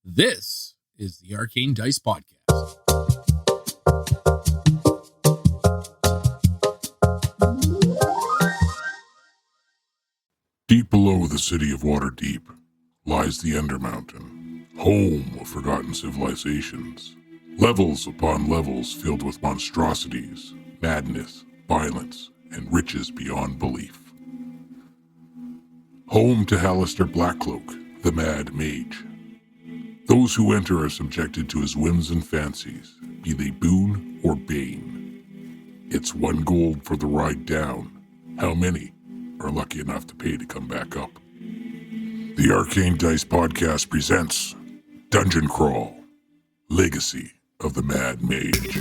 This is the Arcane Dice Podcast. Deep below the city of Waterdeep lies the Ender Mountain, home of forgotten civilizations. Levels upon levels filled with monstrosities, madness, violence, and riches beyond belief. Home to Hallister Blackcloak, the Mad Mage. Those who enter are subjected to his whims and fancies, be they boon or bane. It's 1 gold for the ride down. How many are lucky enough to pay to come back up? The Arcane Dice Podcast presents Dungeon Crawl, Legacy of the Mad Mage.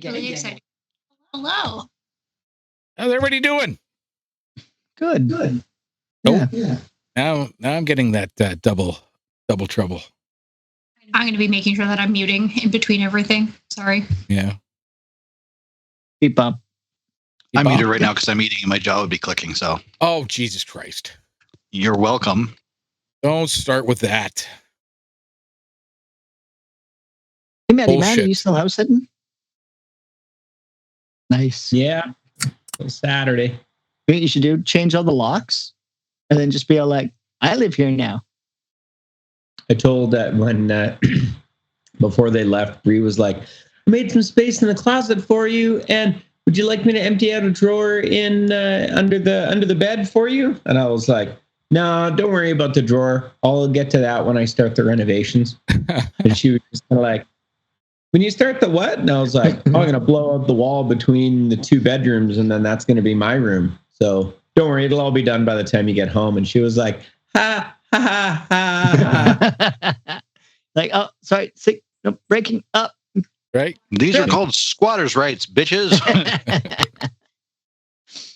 Really excited. Hello. How's everybody doing? Good. Oh, Yeah. Now I'm getting that double trouble. I'm going to be making sure that I'm muting in between everything. Sorry. Yeah. Keep up. I'm muted right now because I'm eating and my jaw would be clicking. So, Oh, Jesus Christ. you're welcome. Don't start with that. Hey, Maddie, Bullshit. are you still house sitting? Nice. Yeah. It's Saturday. You know what you should do? Change all the locks and then just be all like, I live here now. I told that when before they left, Bree was like, I made some space in the closet for you, and would you like me to empty out a drawer in under the bed for you? And I was like, no, don't worry about the drawer. I'll get to that when I start the renovations. And she was just kind of like, when you start the what? And I was like, oh, I'm going to blow up the wall between the 2 bedrooms, and then that's going to be my room. So don't worry, it'll all be done by the time you get home. And she was like, ha, ha, ha, ha, ha. Like, oh, sorry, sick, no, breaking up. Right? These are called squatters' rights, bitches.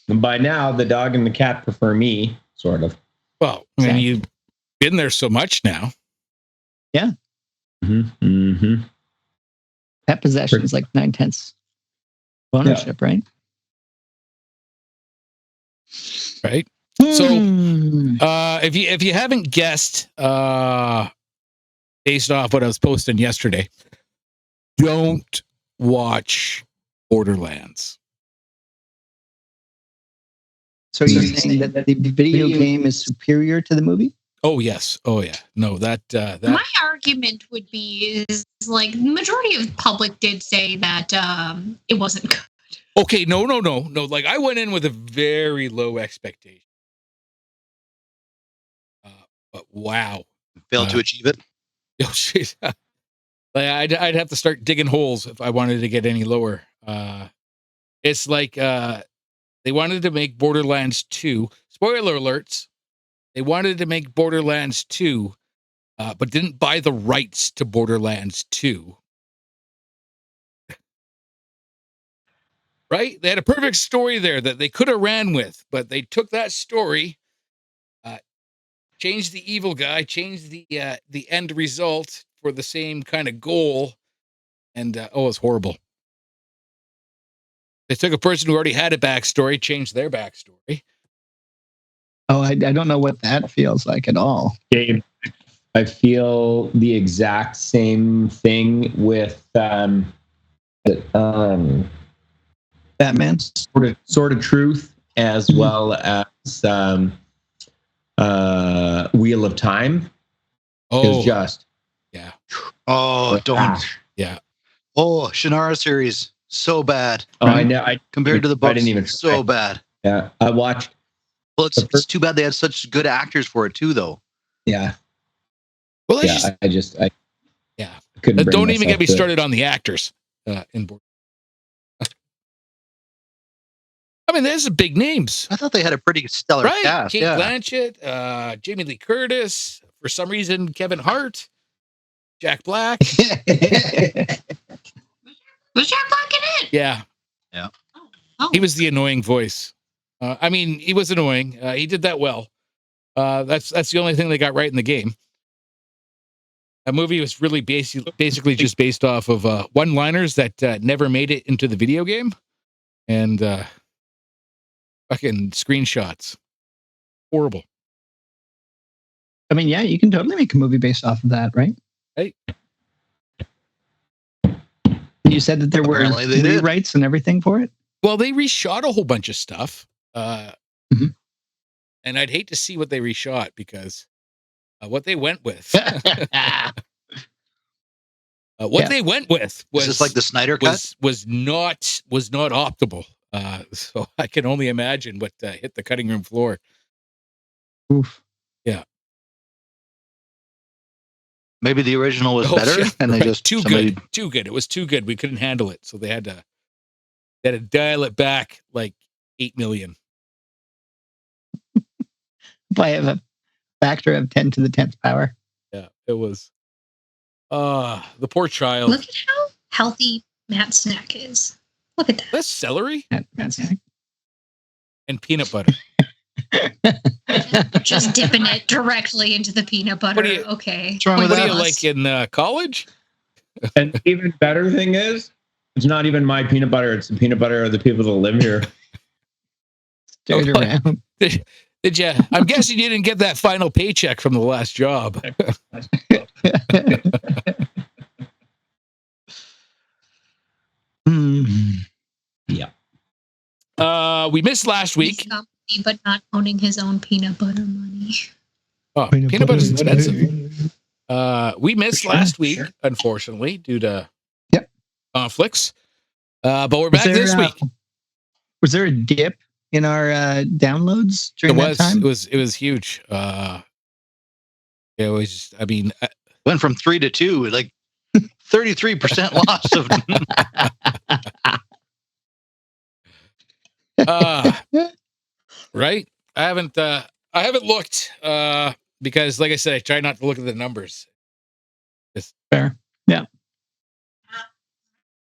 And by now, the dog and the cat prefer me, sort of. Well, I mean, you've been there so much now. Yeah. Mm-hmm. Mm-hmm. Pet possession is like 9/10 ownership, right? Right? So, Hmm. if you haven't guessed, based off what I was posting yesterday, don't watch Borderlands. So you're saying that the video game is superior to the movie? Oh yes. Oh yeah. No, that My argument would be is like the majority of the public did say that it wasn't good. okay. No. Like I went in with a very low expectation. But wow. Failed to achieve it. Oh shit. Like I'd have to start digging holes if I wanted to get any lower. It's like they wanted to make Borderlands 2. Spoiler alerts. They wanted to make Borderlands 2, but didn't buy the rights to Borderlands 2. Right? They had a perfect story there that they could have ran with, but they took that story, changed the evil guy, changed the end result for the same kind of goal, and it's horrible. They took a person who already had a backstory, changed their backstory. Oh, I don't know what that feels like at all. Gabe, I feel the exact same thing with Batman? sort of truth as well as Wheel of Time. Oh, Is just yeah. Oh, don't. Yeah. Oh, Shannara series. So bad. I know. Compared to the books, I didn't even try. so bad. Yeah, I watched. Well, it's too bad they had such good actors for it too, though. Yeah, Well, yeah. I couldn't. bring don't even myself get me to it. started on the actors in board. I mean, there's some big names, I thought they had a pretty stellar right? cast. Kate Yeah. Blanchett, Jamie Lee Curtis, for some reason, Kevin Hart, Jack Black. Was Jack Black in it? Yeah. Yeah. Oh. He was the annoying voice. I mean, he was annoying. He did that well. That's the only thing they got right in the game. That movie was really basically just based off of one-liners that never made it into the video game, and fucking screenshots. Horrible. I mean, yeah, you can totally make a movie based off of that, right? Right. You said that there were Apparently they did. rewrites and everything for it. Well, they reshot a whole bunch of stuff, Mhm. and I'd hate to see what they reshot because what they went with. What Yeah. they went with Was this like the Snyder cut? was not optimal. So I can only imagine what hit the cutting room floor. Oof. Maybe the original was Oh, better, shit, and they right. just too somebody. good. Too good. It was too good. We couldn't handle it, so they had to dial it back like 8 million. If I have a factor of 10 to the 10th power. Yeah, it was. The poor child. Look at how healthy Matt Snack is. Look at that. That's celery That's and peanut butter. Just dipping it directly into the peanut butter. What do you- Okay. What's wrong with What do that? you like in college? And even better thing is, it's not even my peanut butter. It's the peanut butter of the people that live here. stirred Oh, around. Did you? I'm guessing you didn't get that final paycheck from the last job. Hmm. We missed last week. He's got money, but not owning his own peanut butter money. Oh, peanut butter is expensive. We missed Sure, last week, sure. unfortunately, due to Yep. conflicts. But we're back this week. Was there a dip in our downloads during that time? It was huge. It was. I mean, Went from 3 to 2, like 33% loss of. right. I haven't looked because, like I said, I try not to look at the numbers. Fair. Yeah.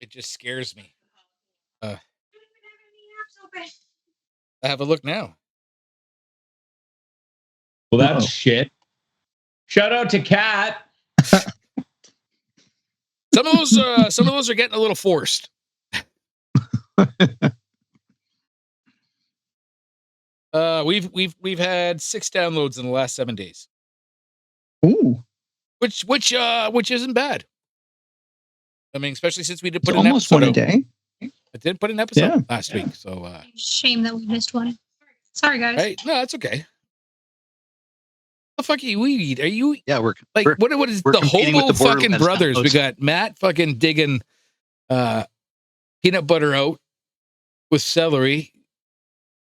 It just scares me. I have a look now. Well, that's Uh-oh. shit. Shout out to Kat. Some of those are getting a little forced. We've had 6 downloads in the last 7 days, Ooh, which isn't bad. I mean, especially since we did it's put an almost episode one a out. day. I did put an episode Yeah. last week, so Shame that we missed one. Sorry, guys. right? No, that's okay. The fuck are you eat? Are you Yeah, we're like we're- what is we're the competing hobo with the fucking Borderlands brothers? We downloads. got Matt fucking digging peanut butter out with celery.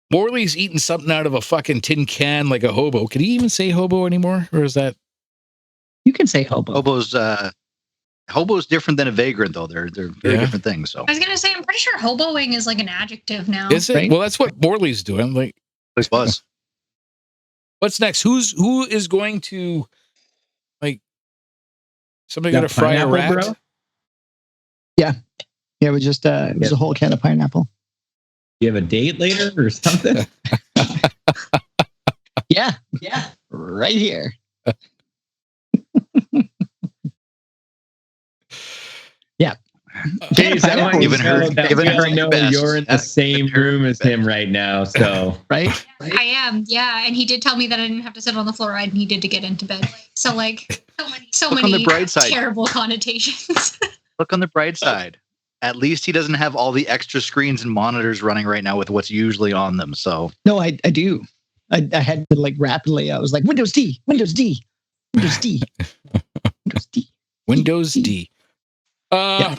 Morley's eating something out of a fucking tin can like a hobo. Can he even say hobo anymore? Or is that You can say hobo. Hobo's different than a vagrant, though. They're very Yeah. different things. So I was gonna say, I'm pretty sure hoboing is like an adjective now. is it? Right. Well, that's what Morley's doing. Like, it was. what's next? Who is going to like somebody That gonna fry a pineapple, rat? bro? Yeah, it was just it was a whole can of pineapple. You have a date later or something? Yeah, right here. Yeah. Jeez, I want you Even to her- know that even we her all know best. you're in the same Even her room as best. him right now. So Right? I am, yeah. And he did tell me that I didn't have to sit on the floor. I needed to get into bed. So like, so Look on many the bright side. terrible connotations. Look on the bright side. At least he doesn't have all the extra screens and monitors running right now with what's usually on them. So No, I do. I had to like rapidly. I was like Windows D, Windows D, Windows D, Windows D. Windows D. Yeah.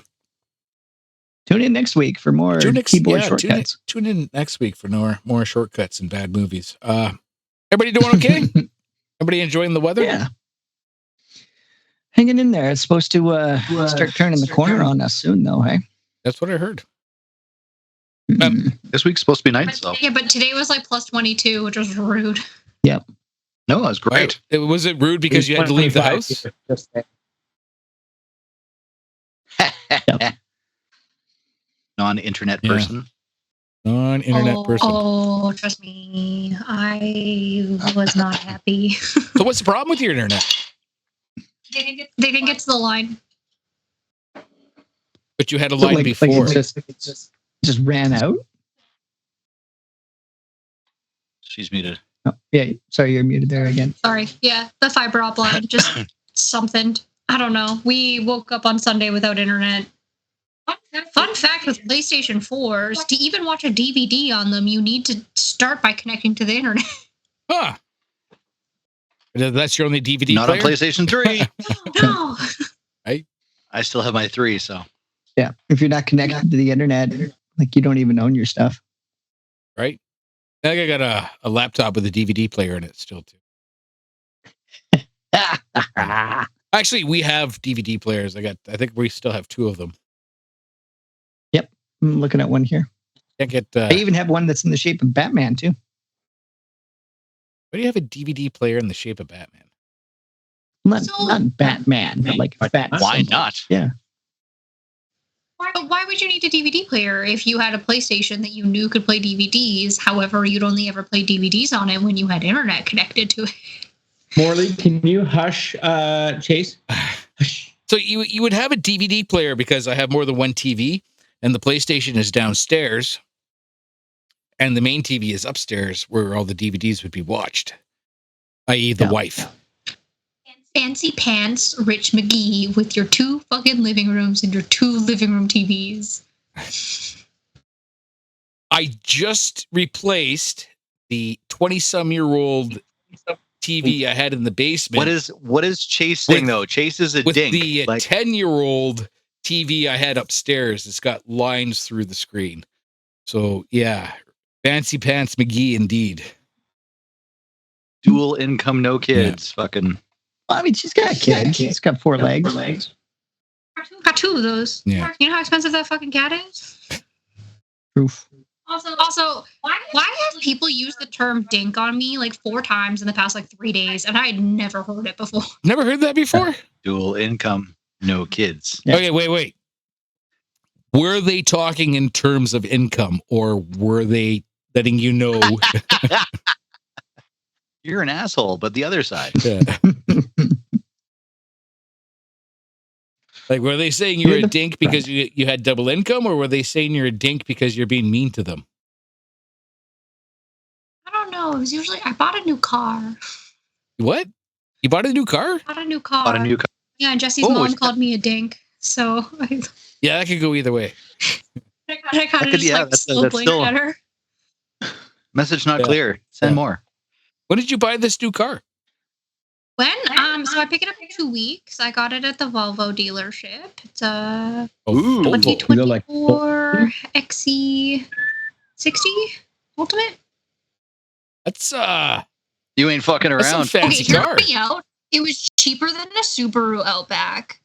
Tune in next week for more keyboard shortcuts. Tune in next week for more shortcuts and bad movies. Everybody doing okay? Everybody enjoying the weather? Yeah. Hanging in there. It's supposed to start turning the corner on us soon, though, hey? That's what I heard. This week's supposed to be nice, though. Yeah, but today was like plus 22, which was rude. No, it was great. Was it rude because you had to leave the house? Non-internet Yeah. person. Non-internet person. Oh, trust me, I was not happy. So what's the problem with your internet? They didn't get to the line. But you had a So, line like, before. it just ran out. She's muted. Oh, yeah, sorry, you're muted there again. Sorry. Yeah, the fiber op line just something. I don't know. We woke up on Sunday without internet. Fun fact with PlayStation 4s, to even watch a DVD on them, you need to start by connecting to the internet. Huh. That's your only DVD Not player? on PlayStation 3. No. I still have my 3, so. Yeah, if you're not connected to the internet, like you don't even own your stuff. Right? I think I got a laptop with a DVD player in it still, too. Actually, we have DVD players. I think we still have 2 of them. I'm looking at one here. Can't get. I even have one that's in the shape of Batman too. Why do you have a DVD player in the shape of Batman? Not Batman, but like Bat. Why not? Yeah. But why would you need a DVD player if you had a PlayStation that you knew could play DVDs? However, you'd only ever play DVDs on it when you had internet connected to it. Morley, can you hush Chase? Hush. So you would have a DVD player because I have more than one TV, and the PlayStation is downstairs, and the main TV is upstairs where all the DVDs would be watched, i.e. the wife. Fancy pants, Rich McGee, with your 2 fucking living rooms and your 2 living room TVs. I just replaced the 20-some-year-old TV I had in the basement. What is Chase saying, though? Chase is a with dink. the 10-year-old TV I had upstairs. It's got lines through the screen. So, yeah, fancy pants McGee indeed. Dual income, no kids. Fucking. Well, I mean, she's got a kid. She's got 4 legs. Got 2 of those. Yeah. You know how expensive that fucking cat is? Proof. Also, why have people used the term dink on me like 4 times in the past like 3 days, and I had never heard it before? Never heard that before? Dual income, no kids. Yeah. Okay, wait. Were they talking in terms of income, or were they letting you know? You're an asshole, but the other side. Yeah. Like, were they saying you were a dink because you had double income, or were they saying you're a dink because you're being mean to them? I don't know. It was usually I bought a new car. What? You bought a new car? Bought a new car. Bought a new car. Yeah, and Jesse's Oh, mom it's- called me a dink. So I Yeah, that could go either way. kind of just like that's slow blinked still- at her. Message not Yeah. clear. Send Yeah. more. When did you buy this new car? When? So I picked it up in 2 weeks. I got it at the Volvo dealership. It's a Ooh. Volvo. 2024 XC60 Ultimate. That's You ain't fucking That's some around. fancy Okay, hear car. me out. It was cheaper than a Subaru Outback.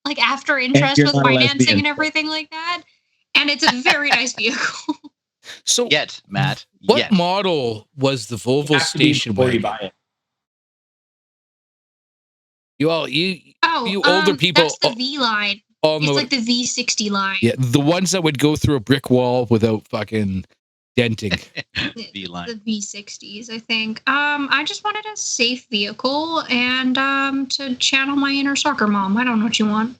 Like after interest you're with not a financing lesbian. and everything like that. And it's a very nice vehicle. So Yet, Matt. what Yet. model was the Volvo station before you wagon? buy it. You older people That's the V line. all It's know like the V60 line. yeah, the ones that would go through a brick wall without fucking denting. V-line. The V60s, I think. I just wanted a safe vehicle and to channel my inner soccer mom. I don't know what you want.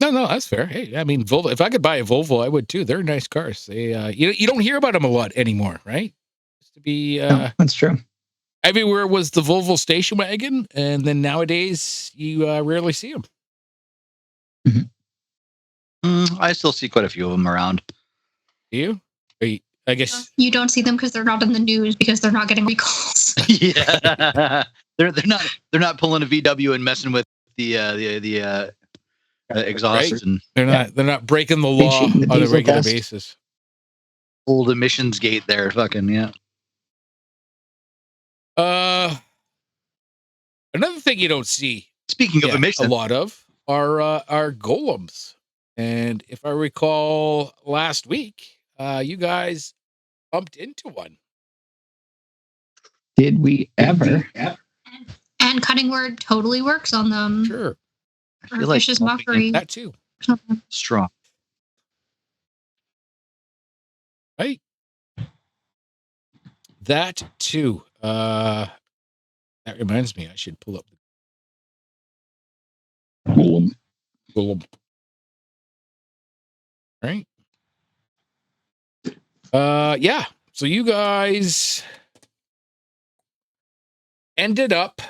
No, that's fair. Hey, I mean, Volvo. If I could buy a Volvo, I would too. They're nice cars. They, you don't hear about them a lot anymore, right? Used to be No, that's true. everywhere was the Volvo station wagon, and then nowadays you rarely see them. I still see quite a few of them around. Do you? I guess. You don't see them because they're not in the news because they're not getting recalls. Yeah. they're not pulling a VW and messing with the exhaust Right. and They're not breaking the law shooting the on a diesel regular dust. basis. old emissions gate there. Fucking yeah. Another thing you don't see Speaking of a emissions, lot of are golems. And if I recall last week, you guys bumped into one. Did we ever? And cutting word totally works on them. Sure. I Or feel like vicious bumping mockery. That too. strong. Right. That too. That reminds me, I should pull up Golem. Golem. Right. Yeah. So you guys ended up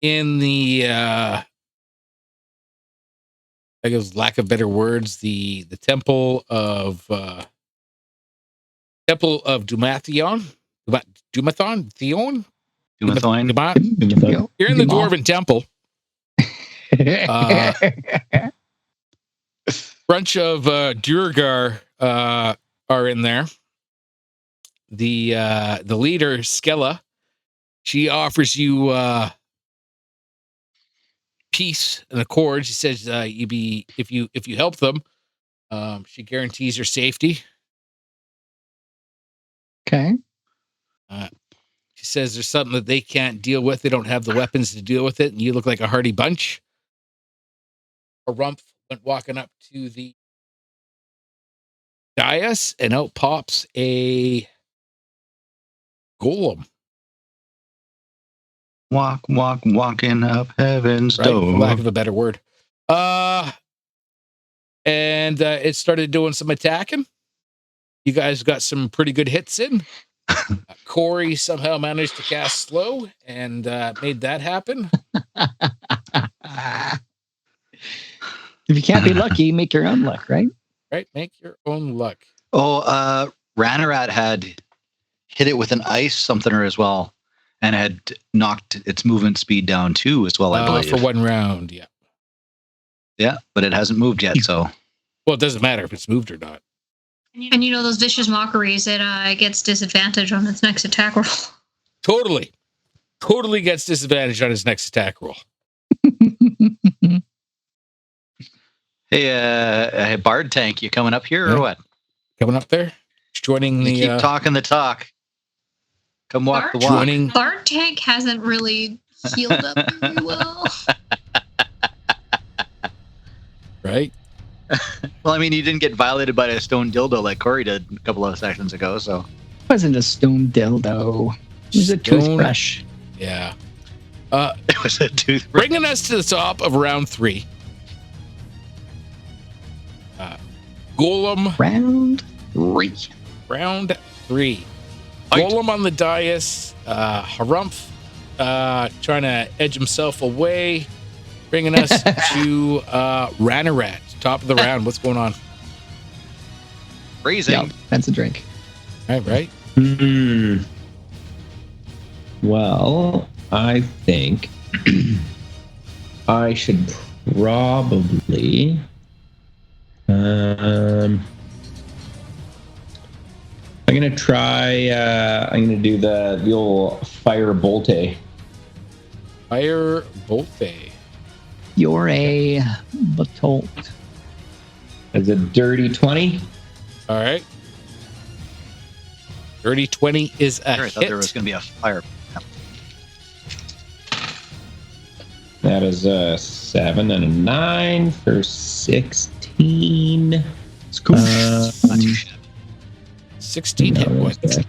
in the I guess lack of better words, the temple of Dumathion. Dumathon? Theon? Dumathoin. Dumat? You're in the Dwarven Temple. Bunch of Durgar are in there. The leader, Skella, she offers you peace and accord. She says if you help them, she guarantees your safety. Okay. She says there's something that they can't deal with. They don't have the weapons to deal with it, and you look like a hardy bunch. A rump went walking up to the dais, and out pops a golem. Walking up heaven's Right, door. for lack of a better word. And it started doing some attacking. You guys got some pretty good hits in. Corey somehow managed to cast slow and made that happen. If you can't be lucky, make your own luck, right? Right, make your own luck. Oh, Ranarat had hit it with an ice somether as well, and had knocked its movement speed down too as well, I believe. For one round, yeah. Yeah, but it hasn't moved yet, so. Well, it doesn't matter if it's moved or not. And you know those vicious mockeries, it gets disadvantage on its next attack roll. Totally gets disadvantage on his next attack roll. Hey, Bard Tank, you coming up here or what? Coming up there? Joining You the... keep talking the talk. Come walk the walk. Joining... Bard Tank hasn't really healed up very well. Right? Well, I mean, you didn't get violated by a stone dildo like Corey did a couple of sessions ago, so. It wasn't a stone dildo. It was a toothbrush. Yeah. It was a toothbrush. Bringing us to the top of round 3. Golem. Round 3. Round 3. Golem on the dais. Harumph trying to edge himself away. Bringing us to Ranarat. Top of the round. What's going on? Freezing. Yeah, that's a drink. All right. Well, I think I should probably I'm gonna try I'm gonna do the old fire bolte. Fire bolte. You're a batolt. As a dirty 20. All right. Dirty 20 is a I hit. thought there was going to be a fire. That is a 7 and a 9 for 16. It's cool. Not too shabby. 16 hit points.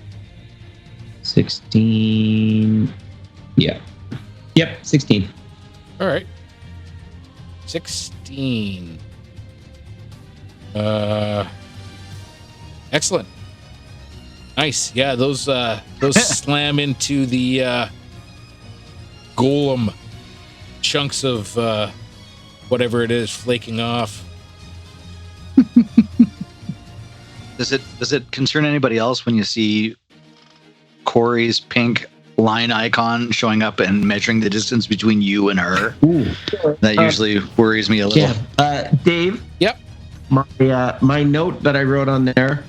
16. Yeah. Yep, 16. All right. 16. Excellent. Nice. Yeah, those slam into the golem, chunks of whatever it is flaking off. Does it concern anybody else when you see Corey's pink line icon showing up and measuring the distance between you and her? Ooh. That usually worries me a little. Yeah. Dave? Yep. My note that I wrote on there.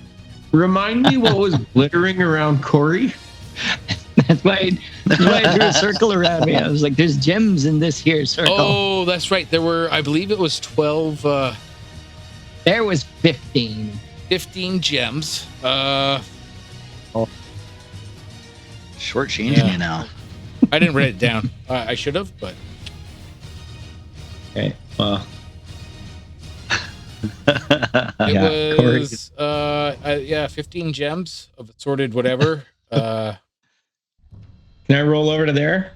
Remind me what was glittering around Corey? That's why I drew a circle around me. I was like, "There's gems in this here circle." Oh, that's right. There were, I believe it was 12, There was 15. 15 gems. Shortchanging Yeah. you now. I didn't write it down. I should have, but Okay. Well, it Yeah, Corey. was, 15 gems of assorted whatever. can I roll over to there?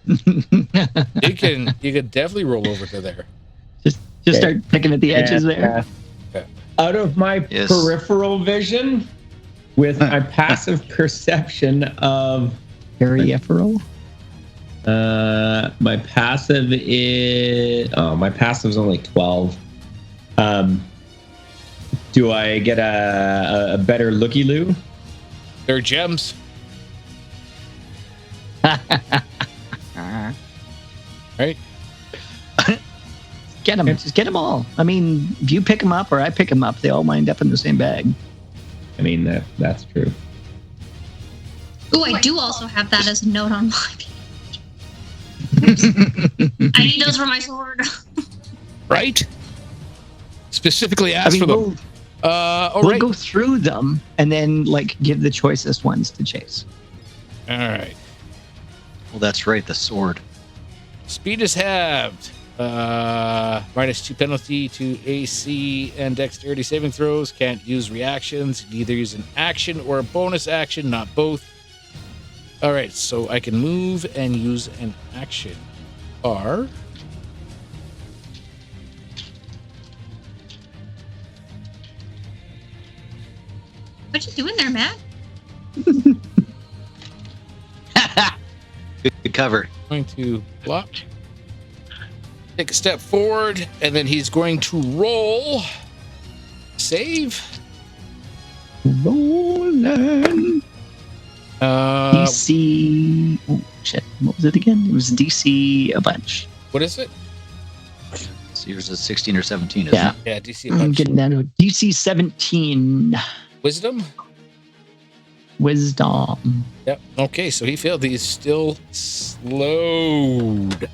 You can definitely roll over to there. Just Okay. start picking at the edges there. Out of my Yes. peripheral vision, with my passive perception of Peripheral. my passive is my passive's only 12. Do I get a better looky loo? They're gems. Right? Get them. Just get them all. I mean, if you pick them up or I pick them up, they all wind up in the same bag. I mean that's true. Ooh, I do also have that as a note on my page. I need those for my sword. Right? Specifically asked for them. All We'll right. go through them and then like give the choicest ones to chase. All right. Well, that's right. The sword. Speed is halved. -2 penalty to AC and dexterity saving throws. Can't use reactions. You can either use an action or a bonus action, not both. All right, so I can move and use an action. R. What you doing there, Matt? Good cover. Going to block. Take a step forward, and then he's going to roll. Save. Rolling. DC. Oh shit! What was it again? It was DC a bunch. What is it? So yours is 16 or 17, isn't Yeah. it? Yeah, DC. I'm getting down to it. DC 17. Wisdom. Wisdom. Yep. Okay, so he failed. He's still slowed.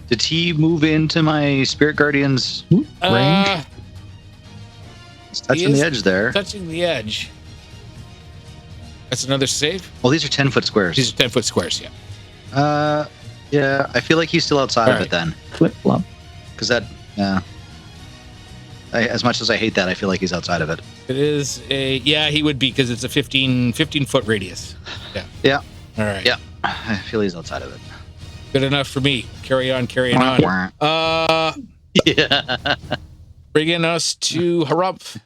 Did he move into my Spirit Guardian's range? He's touching is the edge there. Touching the edge. That's another save. Well, these are 10-foot squares. These are 10-foot squares. Yeah. Yeah, I feel like he's still outside of All it then. Flip flop. Because that, yeah. As much as I hate that, I feel like he's outside of it. It is a he would be because it's a 15 foot radius. Yeah. Yeah. All right. Yeah. I feel he's outside of it. Good enough for me. Carrying on. Yeah. Bringing us to Harumph.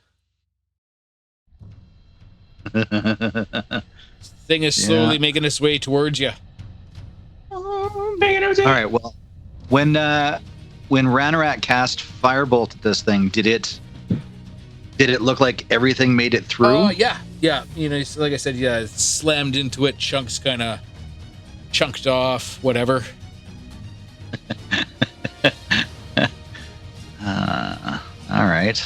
Thing is slowly making its way towards you. All right. Well, when Ranarak cast Firebolt at this thing, did it look like everything made it through? Yeah. You know, like I said, it slammed into it. Chunks kind of chunked off. Whatever. All right.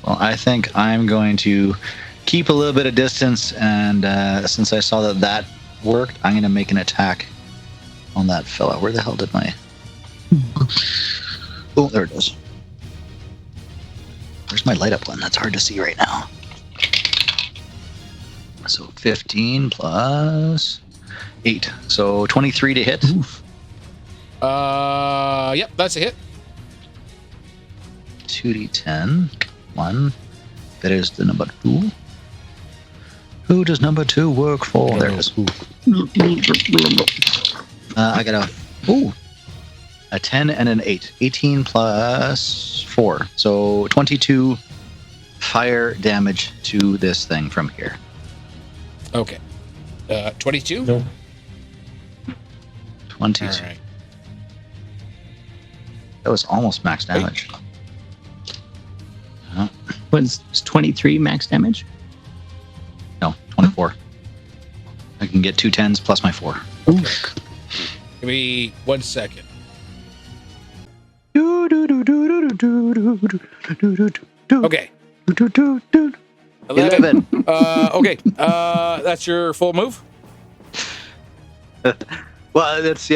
Well, I think I'm going to keep a little bit of distance, and since I saw that worked, I'm going to make an attack on that fella. Where the hell did my... Oh, there it is. Where's my light up one? That's hard to see right now. So 15 plus 8. So 23 to hit. Oof. Yep, that's a hit. 2d10. 1. That is the number 2. Who does number 2 work for? There it is. I got a 10 and an 8. 18 plus 4. So 22 fire damage to this thing from here. Okay. 22? Nope. 22. All right. That was almost max damage. Was 23 max damage? No, 24. I can get 2 10s plus my 4. Give me 1 second. Okay. 11. Okay. That's your full move. Well, that's.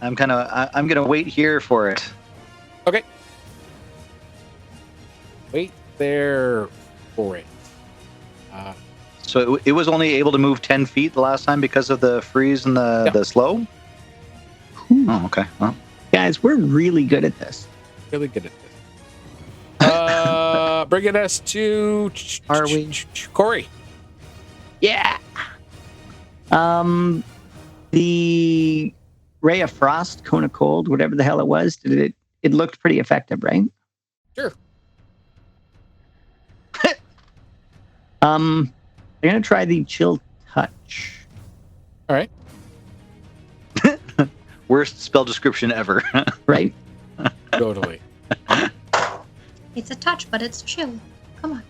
I'm gonna wait here for it. Okay. Wait there for it. So it was only able to move 10 feet the last time because of the freeze and the slow? Oh, okay. Well, Guys, we're really good at this. Really good at this. Bringing us to Are we? Corey. Yeah. The Ray of Frost, Cone of Cold, whatever the hell it was, it looked pretty effective, right? Sure. I'm gonna try the Chill Touch. All right. Worst spell description ever. Right? Totally. It's a touch, but it's chill. Come on.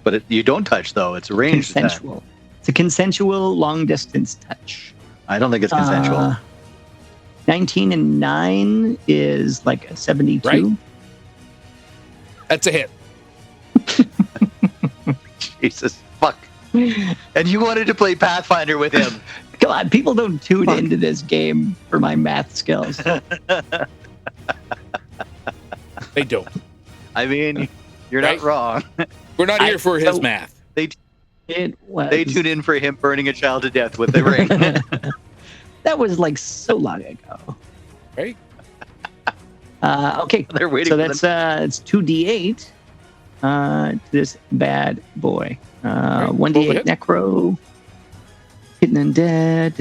But you don't touch, though. It's a ranged attack. Consensual. It's a consensual long distance touch. I don't think it's consensual. 19 and 9 is like a 72. Right. That's a hit. Jesus, fuck. And you wanted to play Pathfinder with him. Come on, people don't tune into this game for my math skills. They don't. I mean, you're Right. not wrong. We're not here for his math. It was. They tune in for him burning a child to death with the ring. That was like so long ago. Right. Okay, They're waiting so for that's it's 2d8 to this bad boy. Right, roll 1d8 the hit. necro. Hitting undead.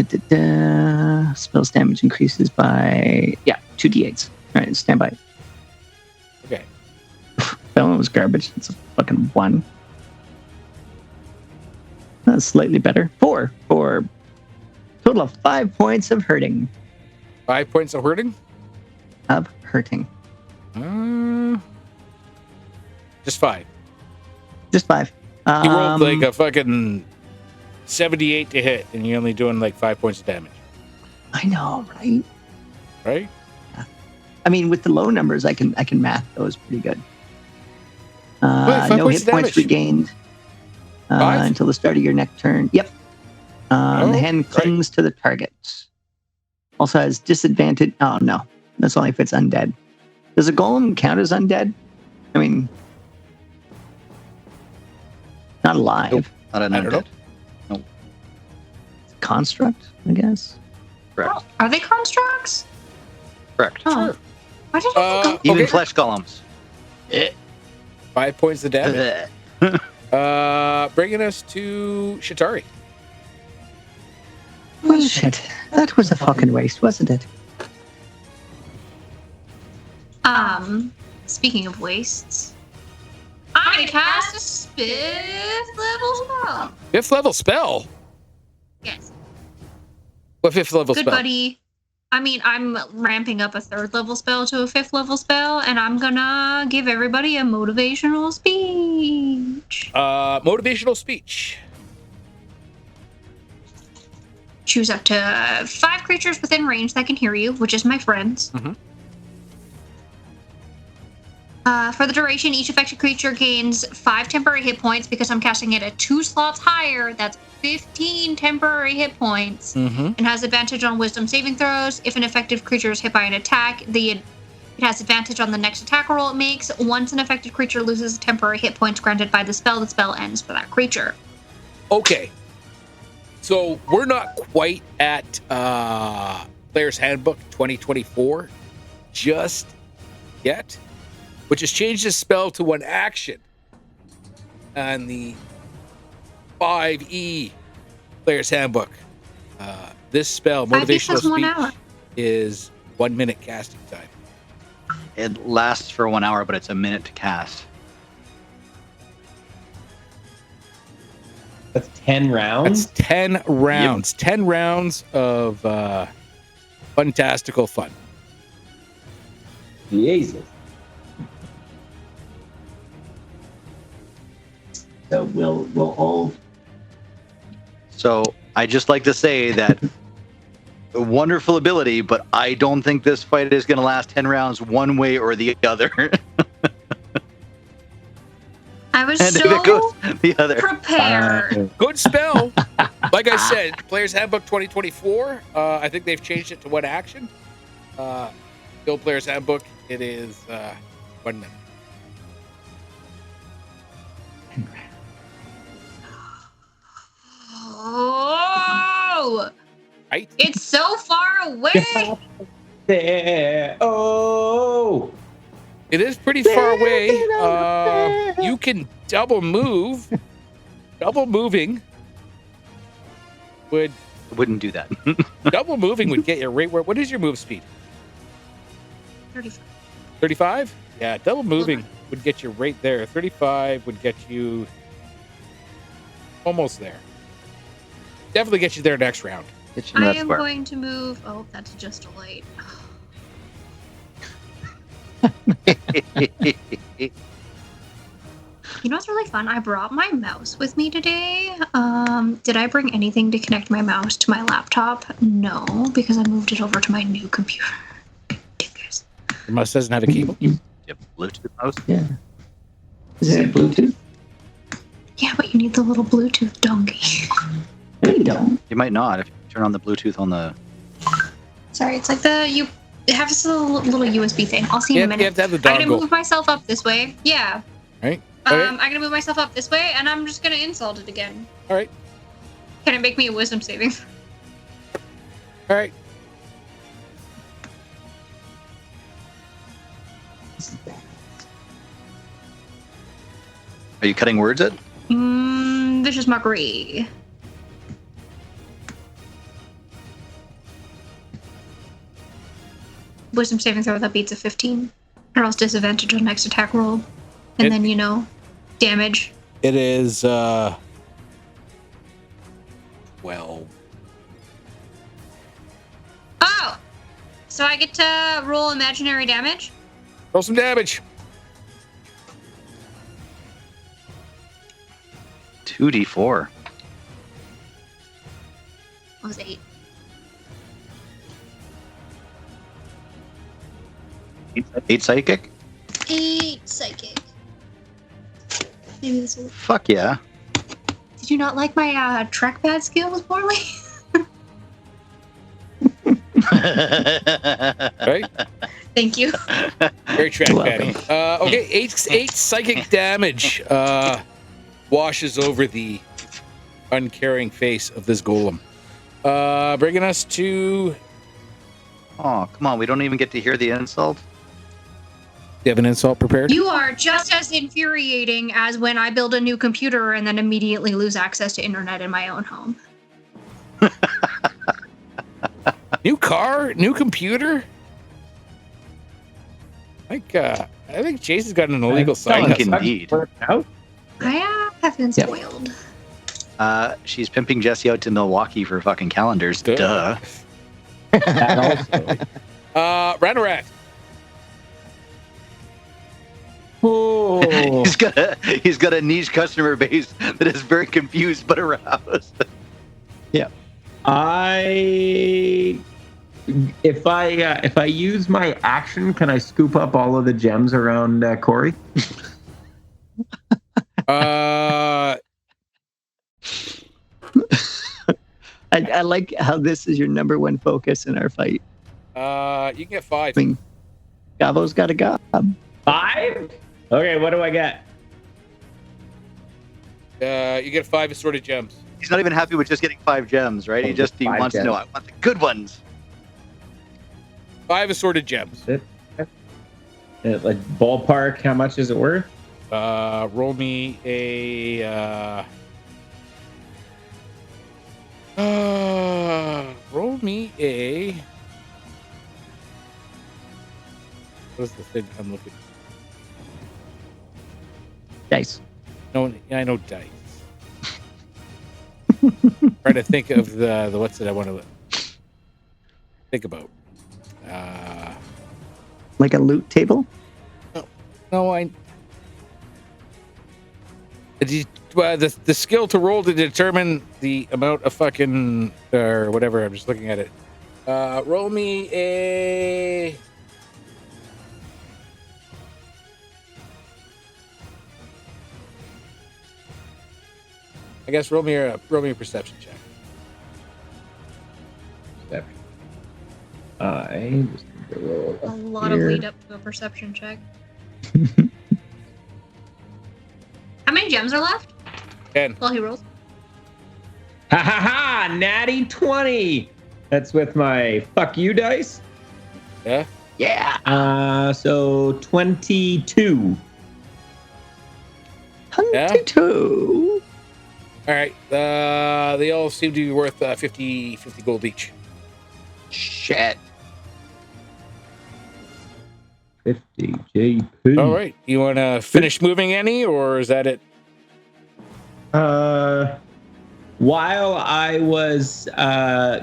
Spells damage increases by 2d8s. All right, stand by. Okay. That one was garbage. It's a fucking 1. That's slightly better. 4 for total of 5 points of hurting. 5 points of hurting. Just 5. Just 5. You rolled like a fucking 78 to hit, and you're only doing like 5 points of damage. I know, right? Right. I mean, with the low numbers, I can math those pretty good. Wait, 5 No points hit of points damage? regained 5? until the start of your next turn. Yep. The hand clings to the target. Also has disadvantage. Oh no, that's only if it's undead. Does a golem count as undead? I mean, not alive. Nope. Not an I don't know. undead. Construct, I guess. Correct. Are they constructs? Correct. Oh. Sure. Why did I think Even Okay. flesh golems. 5 points of damage. Blech. Bringing us to Shatari. Well, shit. That was a fucking waste, wasn't it? Speaking of wastes, I'm gonna cast a 5th level spell. 5th level spell. Yes. What 5th level Good spell? buddy. I mean, I'm ramping up a 3rd level spell to a 5th level spell, and I'm gonna give everybody a motivational speech. Motivational speech. Choose up to 5 creatures within range that can hear you, which is my friends. Mhm. For the duration, each affected creature gains 5 temporary hit points because I'm casting it at 2 slots higher. That's 15 temporary hit points. Mm-hmm. And has advantage on wisdom saving throws. If an affected creature is hit by an attack, it has advantage on the next attack roll it makes. Once an affected creature loses temporary hit points granted by the spell ends for that creature. Okay. So we're not quite at Player's Handbook 2024 just yet, which has changed the spell to 1 action on the 5e Player's Handbook. This spell, motivational says 1 speech, hour. is 1 minute casting time. It lasts for 1 hour, but it's a minute to cast. That's 10 rounds. That's 10 rounds. 10 rounds of fantastical fun. Jesus. So we'll all. So I just like to say that a wonderful ability, but I don't think this fight is going to last 10 rounds one way or the other. I was And so there goes the other. prepared. Good spell. Like I said, Player's Handbook 2024. I think they've changed it to one action. Guild Player's Handbook, it is 1 minute. Oh, Right? it's so far away. There. Oh. It is pretty far away. You can double move. Double moving would Wouldn't do that. double moving would get you right where. What is your move speed? 35. 35? Yeah, double moving would get you right there. 35 would get you almost there. Definitely get you there next round. Get you in I that am square. going to move. Oh, that's just a light. You know what's really fun? I brought my mouse with me today. Did I bring anything to connect my mouse to my laptop? No, because I moved it over to my new computer. Ridiculous. Your mouse doesn't have a cable. Yep, Bluetooth mouse. Yeah. Is it Bluetooth? Yeah, but you need the little Bluetooth donkey. No, you don't. You might not if you turn on the Bluetooth on the. Sorry, it's like it have this little USB thing. I'll see you in a You minute. have to have the I'm gonna dongle. move myself up this way. Yeah. Right? Okay. I'm gonna move myself up this way, and I'm just gonna insult it again. All right. Can it make me a wisdom saving? All right. Are you cutting words at? Vicious mockery. Wisdom saving throw that beats a 15, or else disadvantage on next attack roll, and then damage. It is 12. Oh, so I get to roll imaginary damage. Roll some damage. 2d4. That was 8. 8 psychic? 8 psychic. Maybe this will. Fuck yeah. Did you not like my trackpad skills, Morley? Right? Thank you. Very track patty. Okay, 8 psychic damage washes over the uncaring face of this golem. Bringing us to. Oh, come on. We don't even get to hear the insult. Do you have an insult prepared? You are just as infuriating as when I build a new computer and then immediately lose access to internet in my own home. New car, new computer. I think Jason's got an illegal side Someone hustle. can indeed. I have been Yep. spoiled. She's pimping Jesse out to Milwaukee for fucking calendars. Duh. That also. Ranarat. Oh. He's got a niche customer base that is very confused but aroused. If I use my action, can I scoop up all of the gems around Corey? I like how this is your number one focus in our fight. You can get 5. I mean, Gavo's got a gob. 5? Okay, what do I get? You get 5 assorted gems. He's not even happy with just getting 5 gems, right? He just he 5 wants to know, I gems. want the good ones. 5 assorted gems. Like ballpark, how much is it worth? Roll me a. Roll me a. What's the thing I'm looking? Dice. No, I know dice. Trying to think of the what's that I want to think about. Like a loot table? No, the skill to roll to determine the amount of fucking or whatever. I'm just looking at it. Roll me a. I guess roll me a perception check. I just need to roll A up lot here. of lead up to a perception check. How many gems are left? 10. Well, he rolls. Ha ha ha! Natty 20! That's with my fuck you dice. Yeah. Yeah. So 22. 22. All right. They all seem to be worth 50 gold each. Shit. 50 JP. All right. You want to finish moving any, or is that it? While I was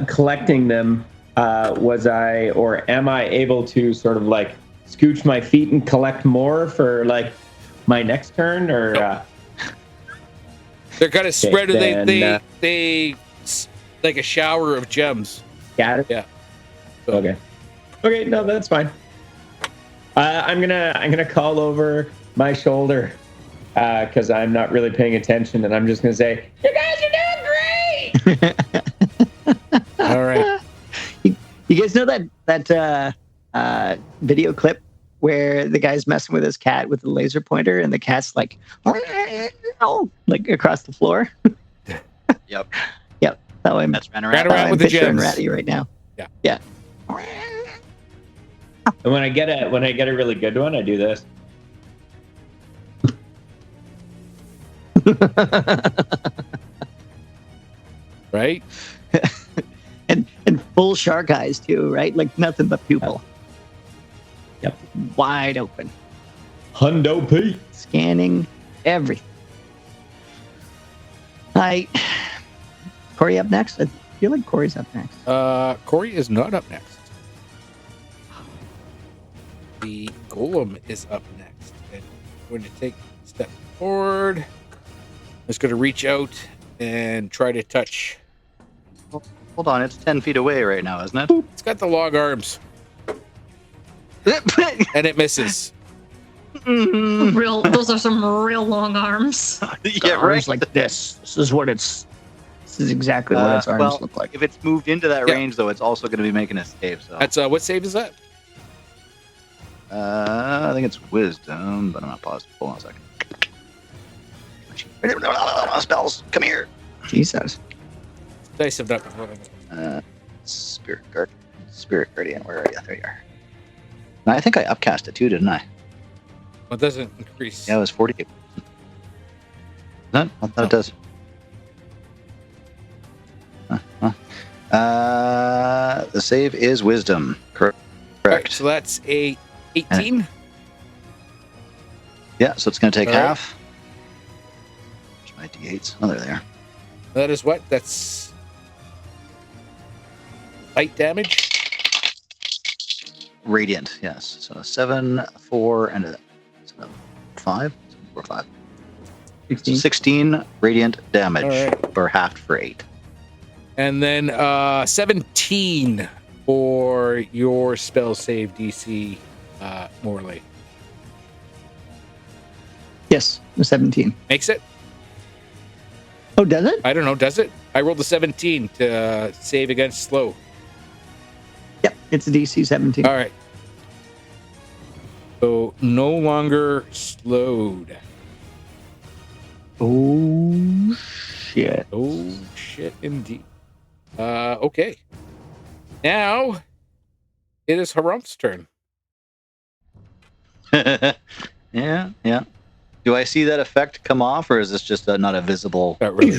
collecting them, am I able to sort of like scooch my feet and collect more for like my next turn, or? Nope. They're kind of spread. then, They like a shower of gems. Got it. Yeah. Okay. Okay. No, that's fine. I'm gonna call over my shoulder because I'm not really paying attention, and I'm just gonna say, "You guys are doing great." All right. You guys know that video clip where the guy's messing with his cat with the laser pointer, and the cat's like across the floor? Yep. Yep. That way. That's ran Ran around. around I'm with the picturing gems. Ratty right now. Yeah. Yeah. And when I get a really good one, I do this. Right. and full shark eyes too, right? Like nothing but pupil. Yep. Wide open. Hundo Pete. Scanning everything. Hi. Corey up next? I feel like Corey's up next. Corey is not up next. The Golem is up next. And I'm going to take a step forward. It's going to reach out and try to touch. Hold on, it's 10 feet away right now, isn't it? It's got the long arms. And it misses. Those are some real long arms. Yeah, Arms like this. This is exactly what its arms well, look like. if it's moved into that Yeah. range, though, it's also going to be making a save. So That's what save is that? I think it's wisdom, but I'm not positive. Hold on a second. Spells, come here. Jesus. Dice have not. Spirit guardian. Where are you? There you are. No, I think I upcast it too, didn't I? Well, it doesn't increase. Yeah, it was 48. No, I thought it does. The save is wisdom. Correct. Correct. So that's a 18. Yeah, so it's going to take All right. half. There's my d8s. Oh, there they are. That is what? That's light damage. Radiant, yes. So 7, 4, and a 5. 4, 5. 16 radiant damage, All right. or halved for 8. And then 17 for your spell save DC, Morley. Yes, 17. Makes it? Oh, does it? I don't know. Does it? I rolled a 17 to save against slow. Yep, it's a DC 17. All right. So no longer slowed. Oh, shit. Oh, shit, indeed. Okay. Now it is Harump's turn. Yeah. Do I see that effect come off, or is this just not a visible? Not really.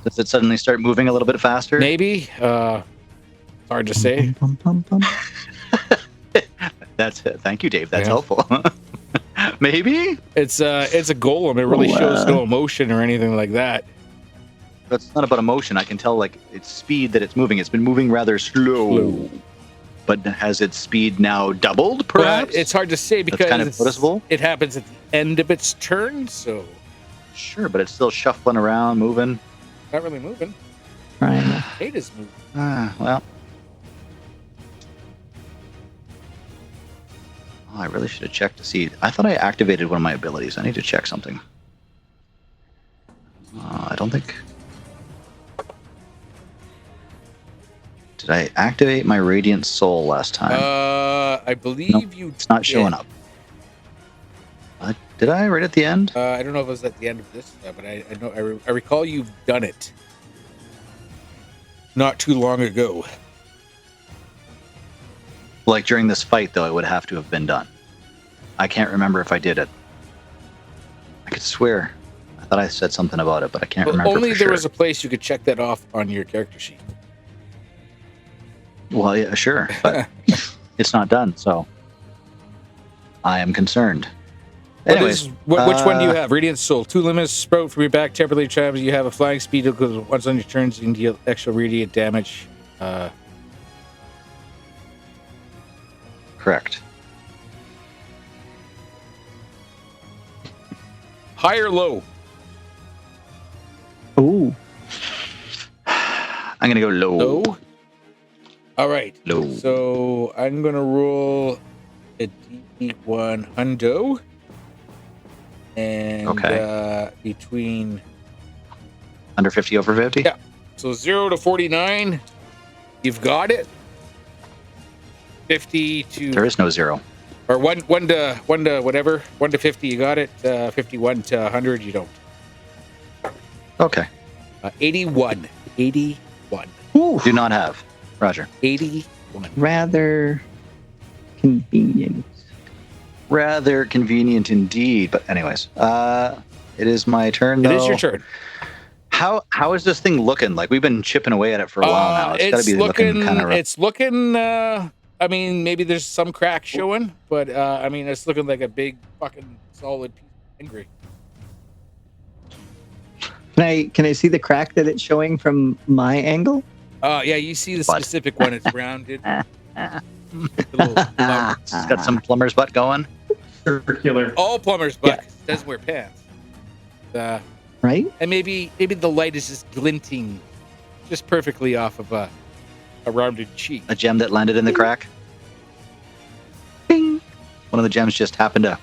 Does it suddenly start moving a little bit faster? Maybe. Hard to say. Bum, bum, bum, bum. That's it. Thank you, Dave. That's Yeah. helpful. Maybe It's a golem. It really shows no emotion or anything like that. that's not about emotion. I can tell, like, its speed that it's moving. It's been moving rather slow. But has its speed now doubled, perhaps? But it's hard to say because kind of noticeable? it happens at the end of its turn, so Sure, but it's still shuffling around, moving. not really moving. Triangle. It is moving. Well. Oh, I really should have checked to see. I thought I activated one of my abilities. I need to check something. I don't think Did I activate my Radiant Soul last time? I believe you. It's not showing up. Did I right at the end? I don't know if it was at the end of this, but I know I recall you've done it not too long ago. Like during this fight, though, it would have to have been done. I can't remember if I did it. I could swear. I thought I said something about it, but I can't remember. Only for there sure. was a place you could check that off on your character sheet. Well, yeah, sure, but it's not done, so I am concerned. Anyways, which one do you have? Radiant Soul. 2 limits sprout from your back. Temporarily travels. You have a flying speed because once on your turns, you can deal extra radiant damage. correct. High or low? Ooh. I'm gonna go low. Low. All right. Low. So I'm gonna roll a D1 hundo, and between Under 50, over 50? Yeah. So 0 to 49, you've got it. 50 to There is no 0. or one to whatever. 1 to 50, you got it. 51 to 100, you don't. Okay. 81. 81. Ooh. Do not have. Roger. 81. Rather convenient. Rather convenient indeed. But anyways, it is my turn, It though. is your turn. How is this thing looking? Like, we've been chipping away at it for a while now. It's got to be looking kind of rough. It's looking. I mean, maybe there's some cracks showing, but I mean, it's looking like a big fucking solid piece of angry. Can I see the crack that it's showing from my angle? Yeah, you see the Butt. specific one. It's rounded. A little plumber. It's got some plumber's butt going. Circular. All plumbers, but doesn't wear pants. Right? And maybe the light is just glinting, just perfectly off of a rounded cheek. A gem that landed in the crack. Bing. One of the gems just happened to.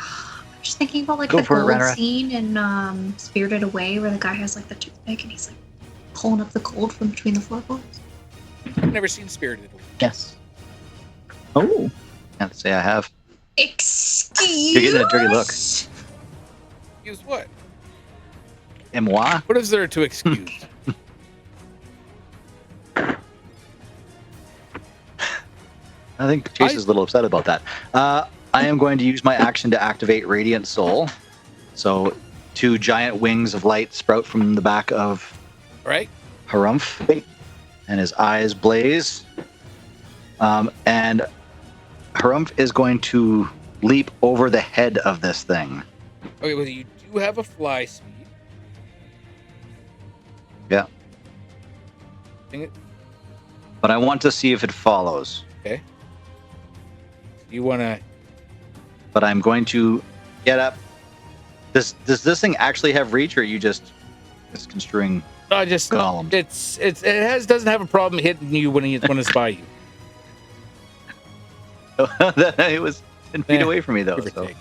I'm just thinking about like Go the for it, gold Ranara. scene in Spirited Away where the guy has like the toothpick and he's like pulling up the gold from between the floorboards. I've never seen Spirited Away. Yes. Oh. Can't say I have. Excuse. You're getting a dirty look. Excuse what? Et moi? What is there to excuse? I think Chase is a little upset about that. I am going to use my action to activate Radiant Soul. So 2 giant wings of light sprout from the back of All right. Harumph, and his eyes blaze. And Harumph is going to leap over the head of this thing. Okay, well, you do have a fly speed. Yeah. Thing it- But I want to see if it follows. You want to? But I'm going to get up. Does this thing actually have reach, or are you just construing Just golems? doesn't have a problem hitting you when it's by you. It was 10 feet Eh, away from me, though. Give or So. take.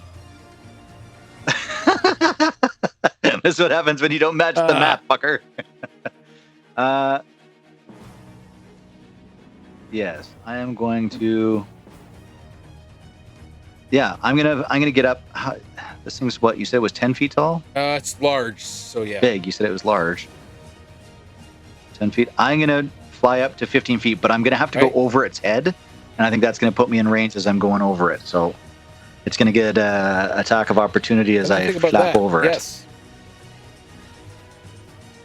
This is what happens when you don't match the map, fucker. Yes, I am going to. Yeah, I'm gonna get up. This thing's what you said was 10 feet tall. It's large, so yeah. Big. You said it was large. 10 feet. I'm gonna fly up to 15 feet, but I'm gonna have to Right. go over its head, and I think that's gonna put me in range as I'm going over it. So it's gonna get attack of opportunity as I Think about flap that. over it. Yes.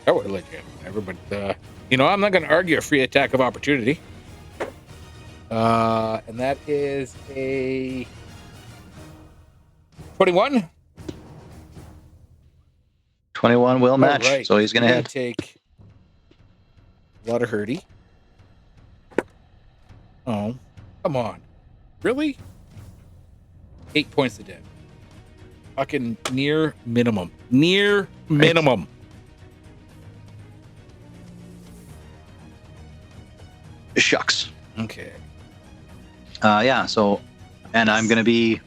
I would let you ever, but I'm not going to argue a free attack of opportunity. And that is a 21. 21 will match, All right. so he's gonna hit. Take a lot of hurty. Oh, come on, really? 8 points of damage. Fucking near minimum. Near minimum. Shucks. Okay. Yeah. So, and I'm gonna be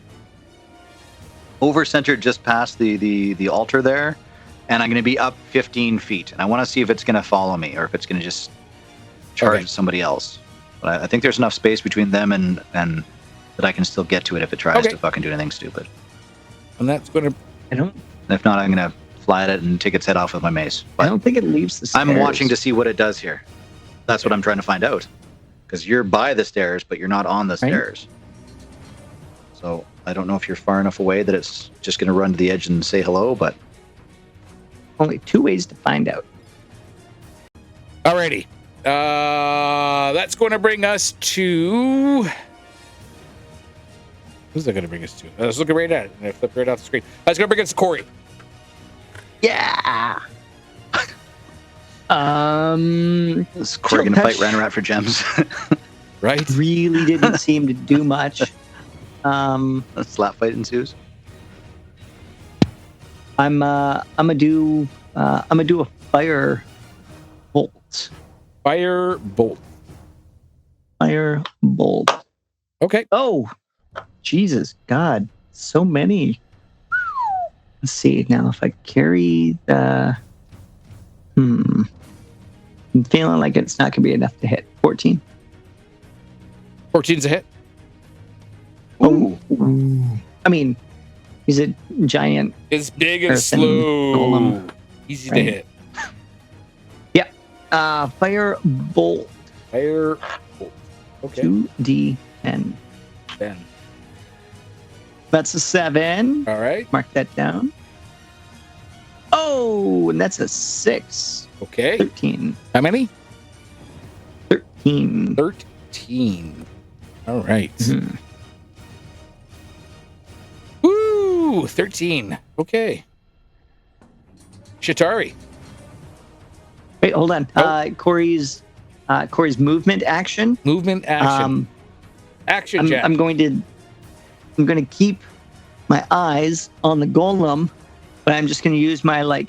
over centered just past the altar there, and I'm gonna be up 15 feet, and I want to see if it's gonna follow me or if it's gonna just charge Okay. somebody else. But I think there's enough space between them and that I can still get to it if it tries Okay. to fucking do anything stupid. And that's going to. I don't. And if not, I'm gonna fly at it and take its head off with my mace. I But don't think it leaves the stairs. I'm watching to see what it does here. That's what I'm trying to find out. Because you're by the stairs, but you're not on the stairs. So I don't know if you're far enough away that it's just gonna run to the edge and say hello. But Only 2 ways to find out. Alrighty. That's going to bring us to. Who's that going to bring us to? I was looking right at it, and I flipped right off the screen. That's going to bring us to Corey. Yeah. is Corey gonna fight Ranarat for gems? Right? Really didn't seem to do much. A slap fight ensues. I'm gonna do a fire bolt. Fire bolt. Fire bolt. Okay. Oh, Jesus, God, so many. Let's see now if I carry the. I'm feeling like it's not gonna be enough to hit. 14. 14's a hit. Oh, I mean, he's a giant. It's big and Earthen slow. golem. Easy Right. to hit. Fire bolt. Fire bolt. Okay. 2d10. Then. That's a 7. All right. Mark that down. Oh, and that's a 6. Okay. 13. How many? 13. 13. All right. Mhm. Woo! 13. Okay. Shatari. Wait, hold on. Oh. Corey's movement action. Movement action. Action, Jack. I'm going to keep my eyes on the golem, but I'm just going to use my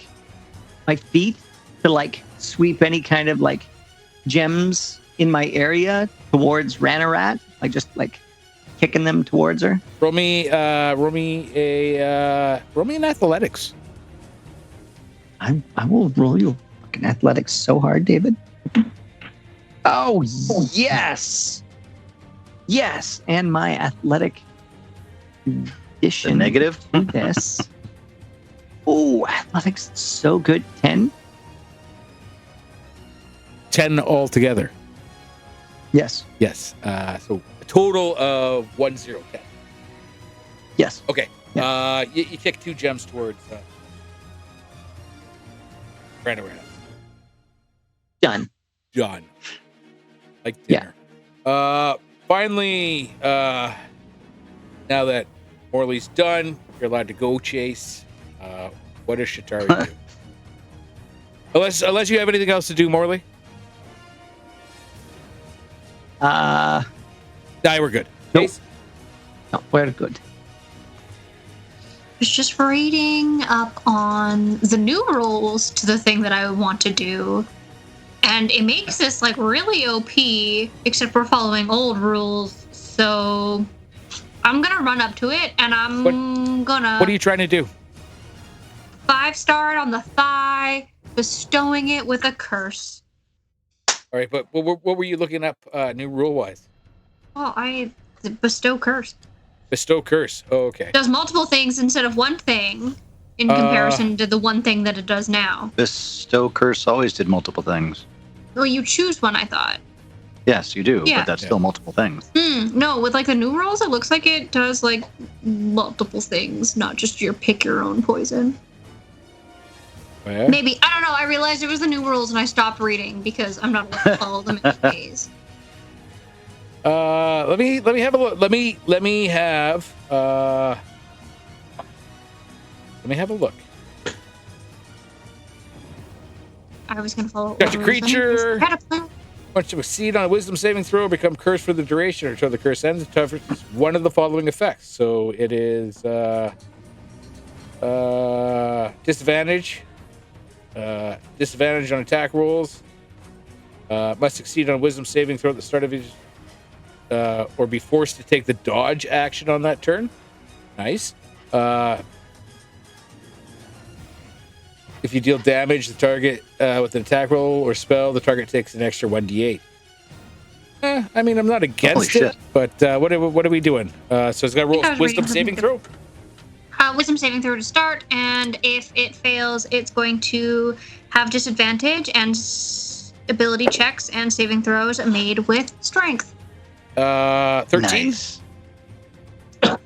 feet to sweep any kind of gems in my area towards Ranarat, just kicking them towards her. Roll me an athletics. I will roll you fucking athletics so hard, David. Oh yes, yes, and my athletic The addition negative. to this. Oh, athletics so good. 10. 10 altogether. Yes, Yes. So a total of 10. yes. Okay. You kick 2 gems towards Ranarat. Done. Done. Like Yeah. dinner. Finally, now that Morley's done, you're allowed to go chase. What does Shatari do? Unless you have anything else to do, Morley? Nah, we're good. Nope. Chase? No, we're good. I was just reading up on the new rules to the thing that I want to do, and it makes this really OP, except we're following old rules. So I'm gonna run up to it, and I'm gonna. What are you trying to do? 5-star it on the thigh, bestowing it with a curse. All right, but what were you looking up new rule-wise? Oh, I bestow curse. Bestow curse. Oh, okay. It does multiple things instead of one thing in comparison to the one thing that it does now. Bestow curse always did multiple things. Well, you choose one, I thought. Yes, you do, Yeah. but that's still multiple things. No, with the new rules, it looks like it does multiple things, not just your pick your own poison. Oh, yeah? Maybe, I don't know, I realized it was the new rules and I stopped reading because I'm not allowed to follow them anyways. Let me have a look. Let me have a look. I was gonna follow. Got your rules anyways. creature. I had a plan. Once to succeed on a wisdom saving throw, become cursed for the duration or until the curse ends. It suffers one of the following effects. So it is disadvantage. Disadvantage on attack rolls. Must succeed on a wisdom saving throw at the start of each, or be forced to take the dodge action on that turn. Nice. If you deal damage, the target with an attack roll or spell, the target takes an extra 1d8. I mean, I'm not against Holy it, but what are we doing? So it's got to roll I was wisdom reading saving something. throw. Wisdom saving throw to start, and if it fails, it's going to have disadvantage and ability checks and saving throws made with strength. 13. Nice.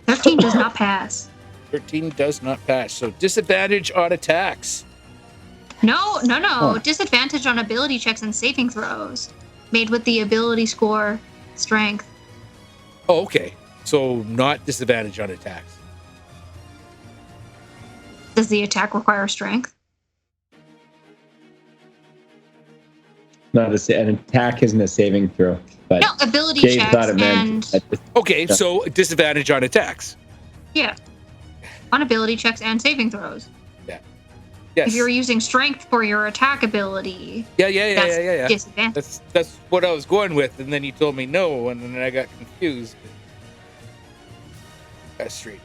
13 does not pass. 13 does not pass. So disadvantage on attacks. No. Oh. Disadvantage on ability checks and saving throws made with the ability score strength. Oh, okay. So not disadvantage on attacks. Does the attack require strength? Not an attack isn't a saving throw, but No, ability Dave checks thought it meant and Okay, so disadvantage on attacks. yeah, on ability checks and saving throws. Yes. If you're using strength for your attack ability, Yeah. disadvantage. That's what I was going with, and then you told me no, and then I got confused. That's straight.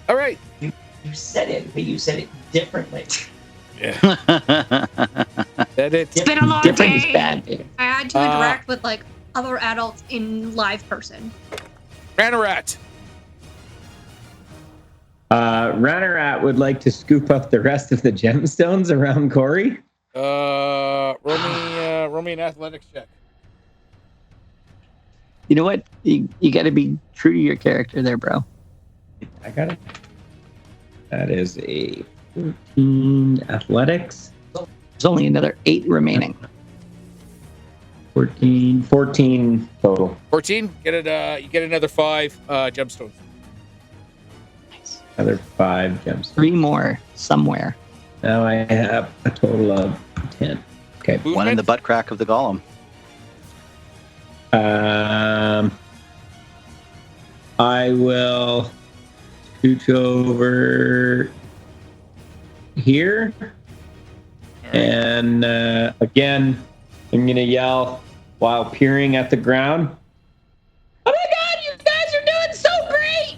All right. you said it, but you said it differently. Yeah. That it. It's been a long Different is day. bad, Dave. I had to interact with like other adults in live person. Ranarat. Ranarat would like to scoop up the rest of the gemstones around Corey. Roll me an athletics check. You know what? You got to be true to your character there, bro. I got it. That is a 14 athletics. There's only another 8 remaining. 14 total. 14. Get it. You get another 5 gemstones. Another 5 gems. 3 more somewhere. Now I have a total of 10. Okay. One in the butt crack of the golem. I will scooch over here. And again, I'm going to yell while peering at the ground. Oh my God, you guys are doing so great!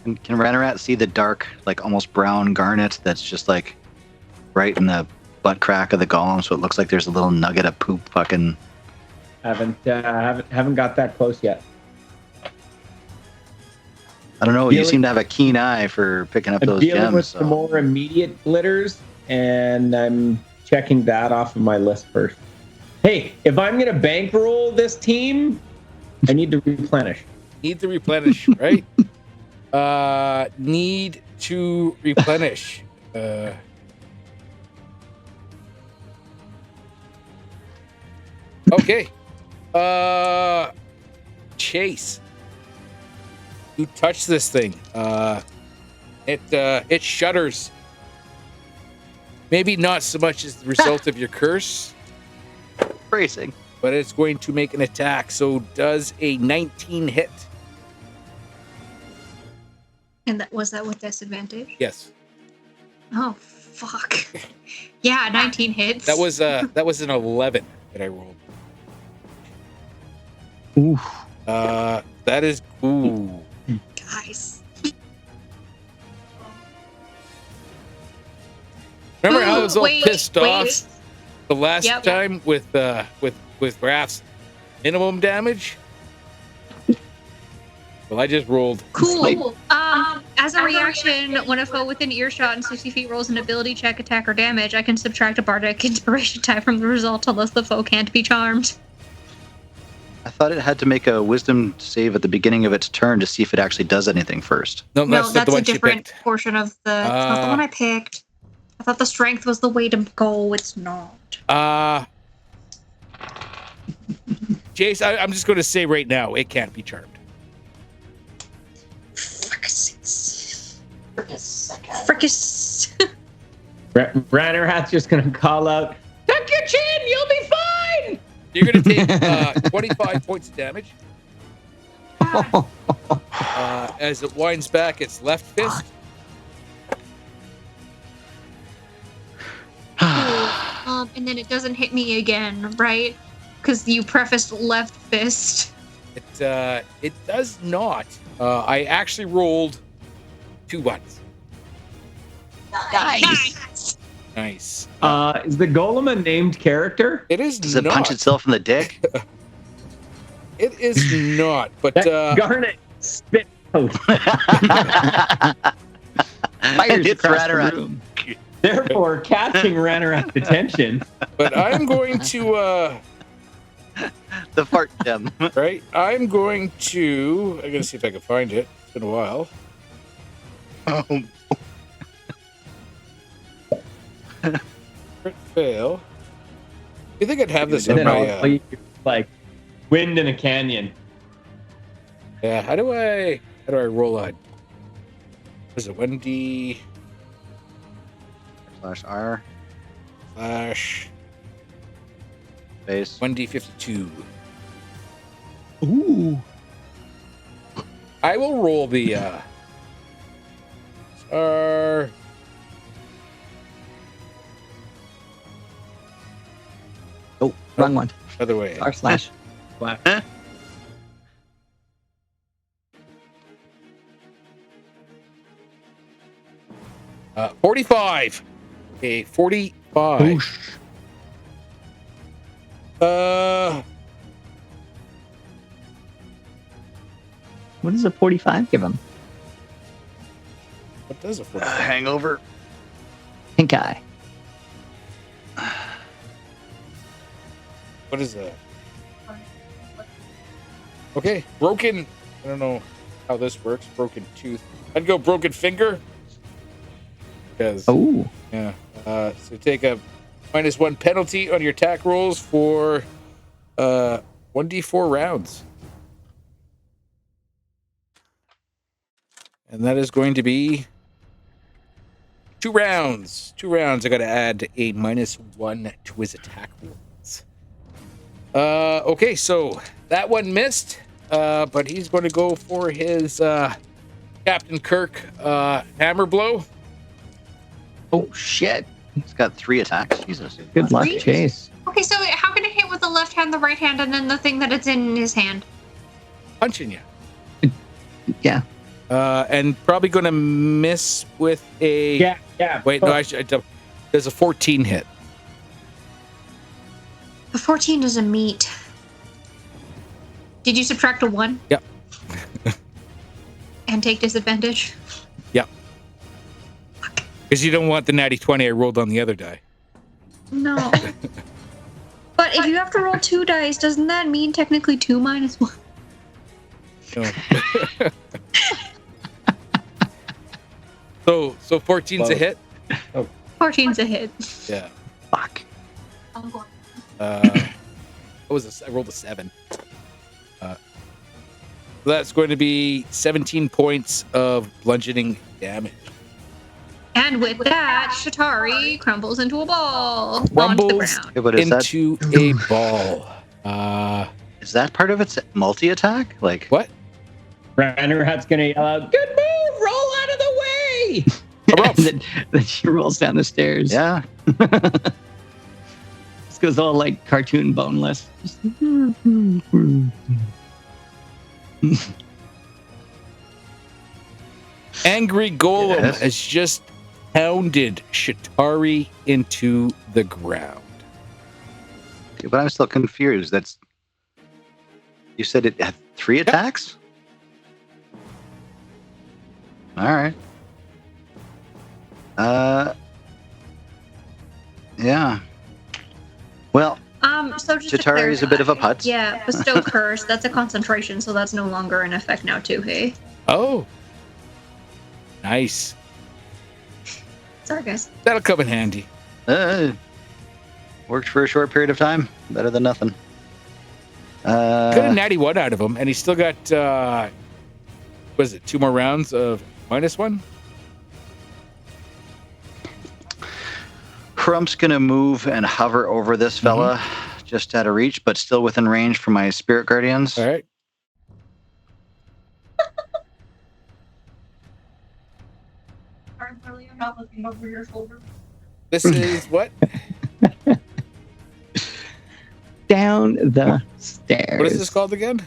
And can Ranarat see the dark, like almost brown garnet that's just like right in the butt crack of the golem, so it looks like there's a little nugget of poop fucking... Haven't got that close yet. I don't know, you seem to have a keen eye for picking up I'm those dealing gems. with So. the more immediate glitters, and I'm checking that off of my list first. Hey, if I'm going to bankroll this team, I need to replenish. Need to replenish, right? Need to replenish. Okay. Chase. You touch this thing. It shudders. Maybe not so much as the result of your curse, Bracing. but it's going to make an attack. So does a 19 hit? And was that with disadvantage? Yes. Oh fuck. Yeah, 19 hits. That was an 11 that I rolled. Oof. That is ooh. guys. Remember how I was all Wait, pissed wait. off the last Yep. time with Raph's minimum damage? Well, I just rolled. Cool. As a reaction, when a foe within earshot and 60 feet rolls an ability check, attack, or damage, I can subtract a bardic inspiration die from the result unless the foe can't be charmed. I thought it had to make a wisdom save at the beginning of its turn to see if it actually does anything first. No, No, that's not the that's a one she different picked. portion of the. It's not the one I picked. I thought the strength was the way to go. It's not. Jace, I'm just going to say right now, it can't be charmed. Frickus. Rannerhat's just going to call out, tuck your chin, you'll be fine! You're going to take 25 points of damage as it winds back its left fist. And then it doesn't hit me again, right? Because you prefaced left fist. It does not. I actually rolled 2 ones. Nice. Nice. Is the golem a named character? It is Does it not. punch itself in the dick? It is not, but Garnet spit out. Fires It's across the Ranarat. room. Therefore, casting Ranarat's attention. but I'm going to The fart gem. right. I'm going to. I gotta see if I can find it. It's been a while. Crit fail. You think I'd have this And on then my? all you like wind in a canyon. Yeah. How do I roll on? What is it? 1D /R. slash Base. 1D52. Ooh. I will roll the R. Oh, wrong one. Other way. R slash. 45. Okay, 45. What does a 45 give him? What does a 45? Hangover. Pink eye. What is that? Okay, broken. I don't know how this works. Broken tooth. I'd go broken finger. Because Oh. yeah. So take a -1 penalty on your attack rolls for 1d4 rounds. And that is going to be 2 rounds. 2 rounds. I got to add a -1 to his attack rolls. Okay, so that one missed, but he's going to go for his Captain Kirk hammer blow. Oh, shit. He's got 3 attacks. Jesus. Good luck, Three? Chase. Okay, so how can it hit with the left hand, the right hand, and then the thing that it's in his hand? Punching you. Yeah. And probably going to miss with a... Yeah. Wait, no, there's a 14 hit. The 14 is a meat. Did you subtract a 1? Yep. And take disadvantage? Yep. Because you don't want the natty 20 I rolled on the other die. No. But if you have to roll 2 dice, doesn't that mean technically 2 minus 1? No. So 14's a hit? 14's a hit. Yeah. Fuck. I rolled a 7. That's going to be 17 points of bludgeoning damage. And with that, Shatari crumbles into a ball onto the Crumbles ground. Okay, but is into a ball. is that part of its multi-attack? Like, What? Ranarat's gonna yell out, "Good move! Roll out of the way!" And then she rolls down the stairs. yeah. This goes all like cartoon boneless. Just- Angry Golem Yes. has just pounded Shatari into the ground. But I'm still confused. You said it had 3 attacks? All right. Yeah. Well, So just to Shatari is a bit of a clarify, putz. Yeah, bestow curse. That's a concentration, so that's no longer in effect now too. Hey, Oh. Nice. sorry guys. That'll come in handy. Worked for a short period of time. Better than nothing. Got a natty 1 out of him, and he's still got, was it 2 more rounds of -1? Crump's gonna move and hover over this fella, just out of reach, but still within range for my spirit guardians. All right. This is what? Down the stairs. What is this called again?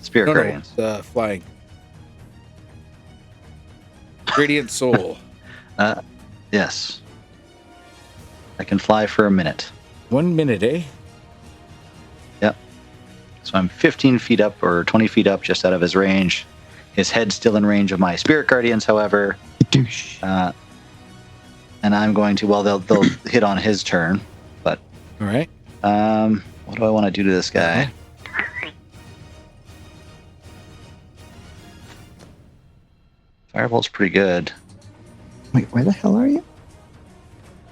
Spirit guardians. Flying. Radiant Soul. Yes. I can fly for a minute. 1 minute, eh? Yep. So I'm 15 feet up or 20 feet up just out of his range. His head's still in range of my Spirit Guardians, however. Douche. And I'm going to, well, they'll hit on his turn. But All right. what do I want to do to this guy? Firebolt's pretty good. Wait, where the hell are you?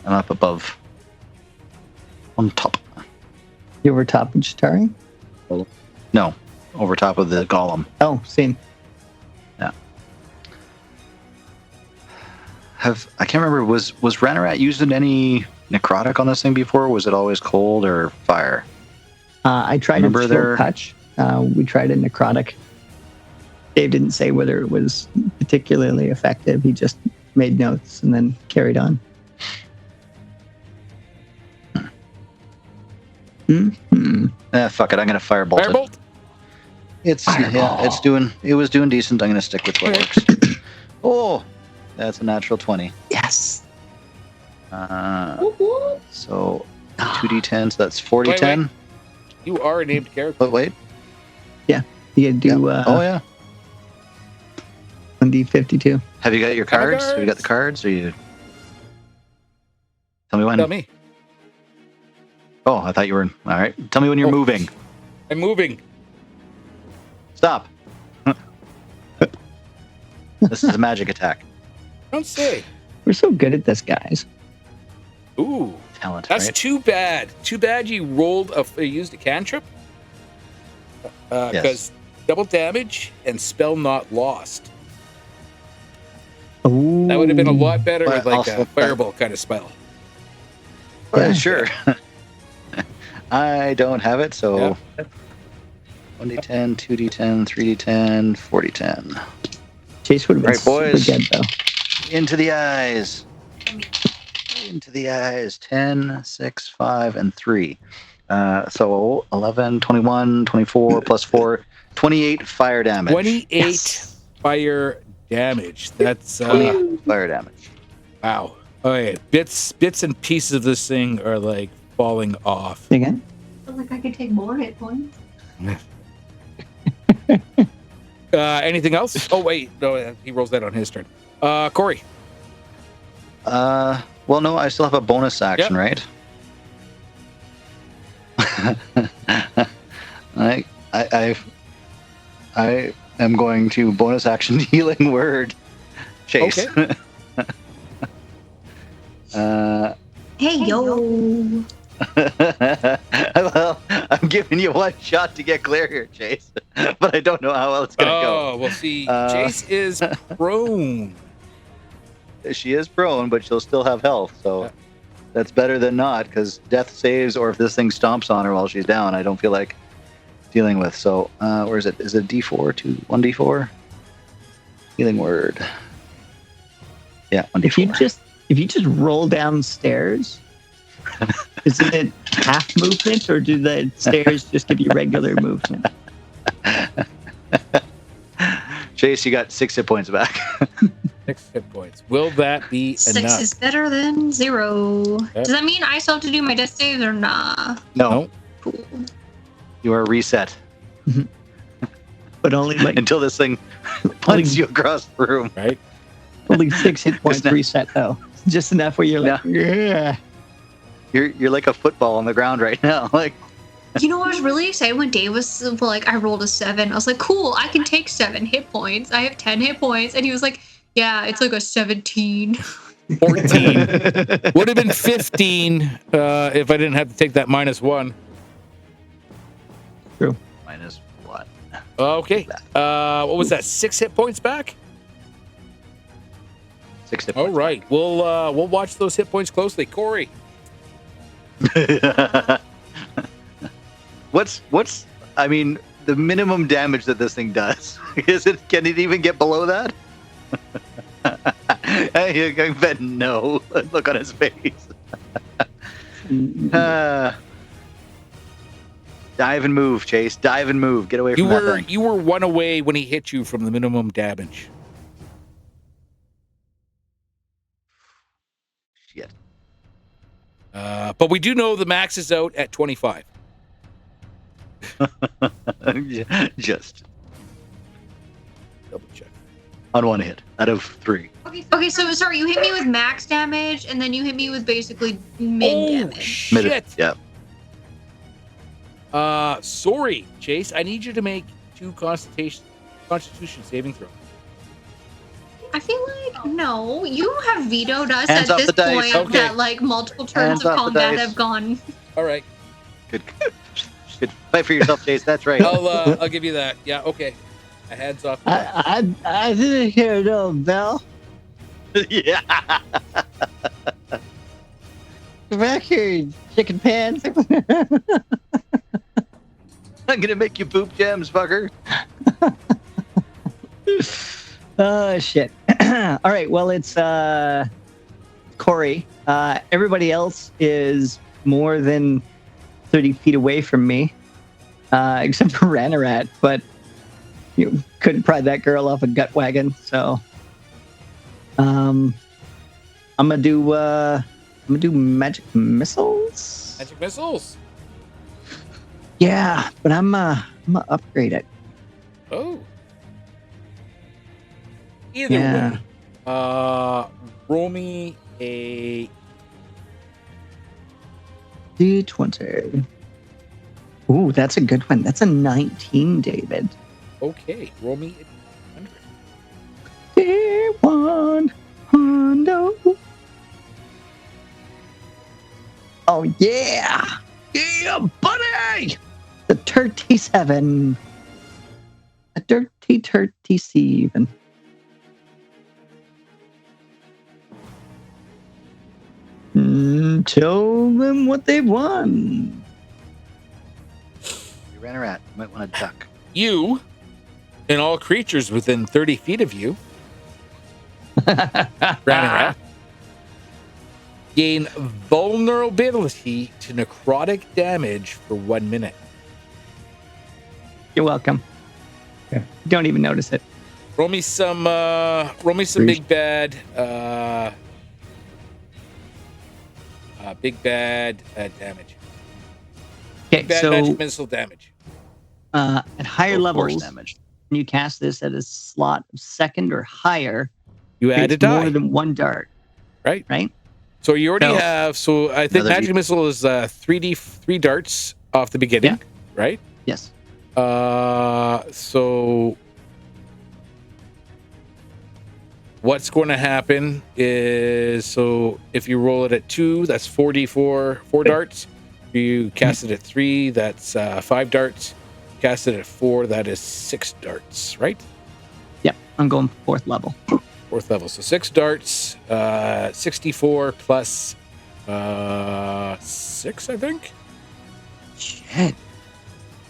I'm up above. On top. You were top of Chitauri? No, over top of the Golem. Oh, same. Yeah. I can't remember, was Ranarat using any necrotic on this thing before? Was it always cold or fire? I tried Remember a chill touch. We tried a necrotic. Dave didn't say whether it was particularly effective. He just made notes and then carried on. Fuck it, I'm gonna firebolt it. Firebolt. It was doing decent. I'm gonna stick with what works. Oh, that's a natural 20. Yes. So 2d10, so that's 4d10. Wait. You are a named character. But wait. You gotta do Oh yeah. 1d52. Have you got your cards? Have you got the cards? Or you? Tell me when. Tell me. Oh, I thought you were. All right. Tell me when you're moving. I'm moving. Stop. This is a magic attack. Don't say. We're so good at this, guys. Ooh. Talent. That's right? too bad. Too bad you used a cantrip. Because Yes. double damage and spell not lost. Ooh. That would have been a lot better But with like also a fireball kind of spell. Yeah. Sure. I don't have it, so 1d10, 2d10, 3d10, 4d10. Chase would have been Right, boys. super good, though. Into the eyes. Into the eyes. 10, 6, 5, and 3. So 11, 21, 24, plus 4, 28 fire damage. 28 Yes. fire damage. That's 28 fire damage. wow. Okay, bits and pieces of this thing are like falling off. Again? I feel like I could take more hit points. Anything else? Oh wait, no, he rolls that on his turn. Corey. Well, no, I still have a bonus action, right? I am going to bonus action healing word. Chase. Okay. Hey, yo. Well, I'm giving you one shot to get clear here, Chase, but I don't know how well it's gonna go. Oh, well, see, Jace is prone. She is prone, but she'll still have health, so that's better than not. Because death saves, or if this thing stomps on her while she's down, I don't feel like dealing with. So, where is it? Is it D4 to 1d4? Healing word. Yeah, 1d4. If you just roll downstairs, is it half movement, or do the stairs just give you regular movement? Chase, you got 6 hit points back. 6 hit points. Will that be 6 enough? is better than 0. Yep. Does that mean I still have to do my death saves or nah? No, Cool. you are reset But only like until this thing punts you across the room. Right? only 6 hit points Isn't it- reset though. Just enough where you're like, yeah. You're like a football on the ground right now. Like, You know, I was really excited when Dave was like, I rolled a 7. I was like, cool, I can take 7 hit points. I have 10 hit points. And he was like, yeah, it's like a 17. 14. Would have been 15 if I didn't have to take that -1. True. -1. Okay. What was that? 6 hit points back? 6 hit All points. right. We'll watch those hit points closely. Corey. What's I mean, the minimum damage that this thing does? Can it even get below that? I bet no. Look on his face. Dive and move, Chase. Dive and move. Get away from that thing. You were 1 away when he hit you from the minimum damage. Shit. But we do know the max is out at 25. Just Double check. on one hit out of 3. Okay, so sorry, you hit me with max damage, and then you hit me with basically min damage. Shit. Yeah. Sorry, Chase. I need you to make 2 Constitution saving throws. I feel like no, you have vetoed us Hands at off this the dice. point Okay. that like multiple turns Hands of off the combat dice. have gone. All right. Good. Good. Fight for yourself, Chase. That's right. I'll give you that. Yeah. Okay. A heads off. I didn't hear no bell. Yeah. Come back here, you chicken pants. I'm gonna make you poop gems, fucker. Oh shit. All right, well it's Corey. Everybody else is more than 30 feet away from me. Except for Ranarat, but you couldn't pry that girl off a gut wagon, so I'm gonna do magic missiles. Magic missiles. Yeah, but I'm gonna upgrade it. Oh. Either Yeah. way. Roll me a D20. Ooh, that's a good one. That's a 19, David. okay. Roll me a 100. D100. Oh yeah, yeah, buddy. The 37. A dirty 37. Tell them what they won. You ran a rat. You might want to duck. You and all creatures within 30 feet of you Ranarat, gain vulnerability to necrotic damage for 1 minute. You're welcome. Yeah. Don't even notice it. Roll me some big bad damage. Okay, Big bad so magic missile damage. at higher Force levels, damage. when you cast this at a slot of second or higher, You add a it's more die, than one dart. right? Right? So you already So- have. So I think Another magic missile is 3 darts off the beginning, right? Yes. So what's going to happen is, so if you roll it at 2, that's 4d4, 4 darts. If you cast it at 3, that's 5 darts. Cast it at 4, that is 6 darts, right? Yep. I'm going 4th level. 4th level. So 6 darts, 64 plus 6, I think. Shit.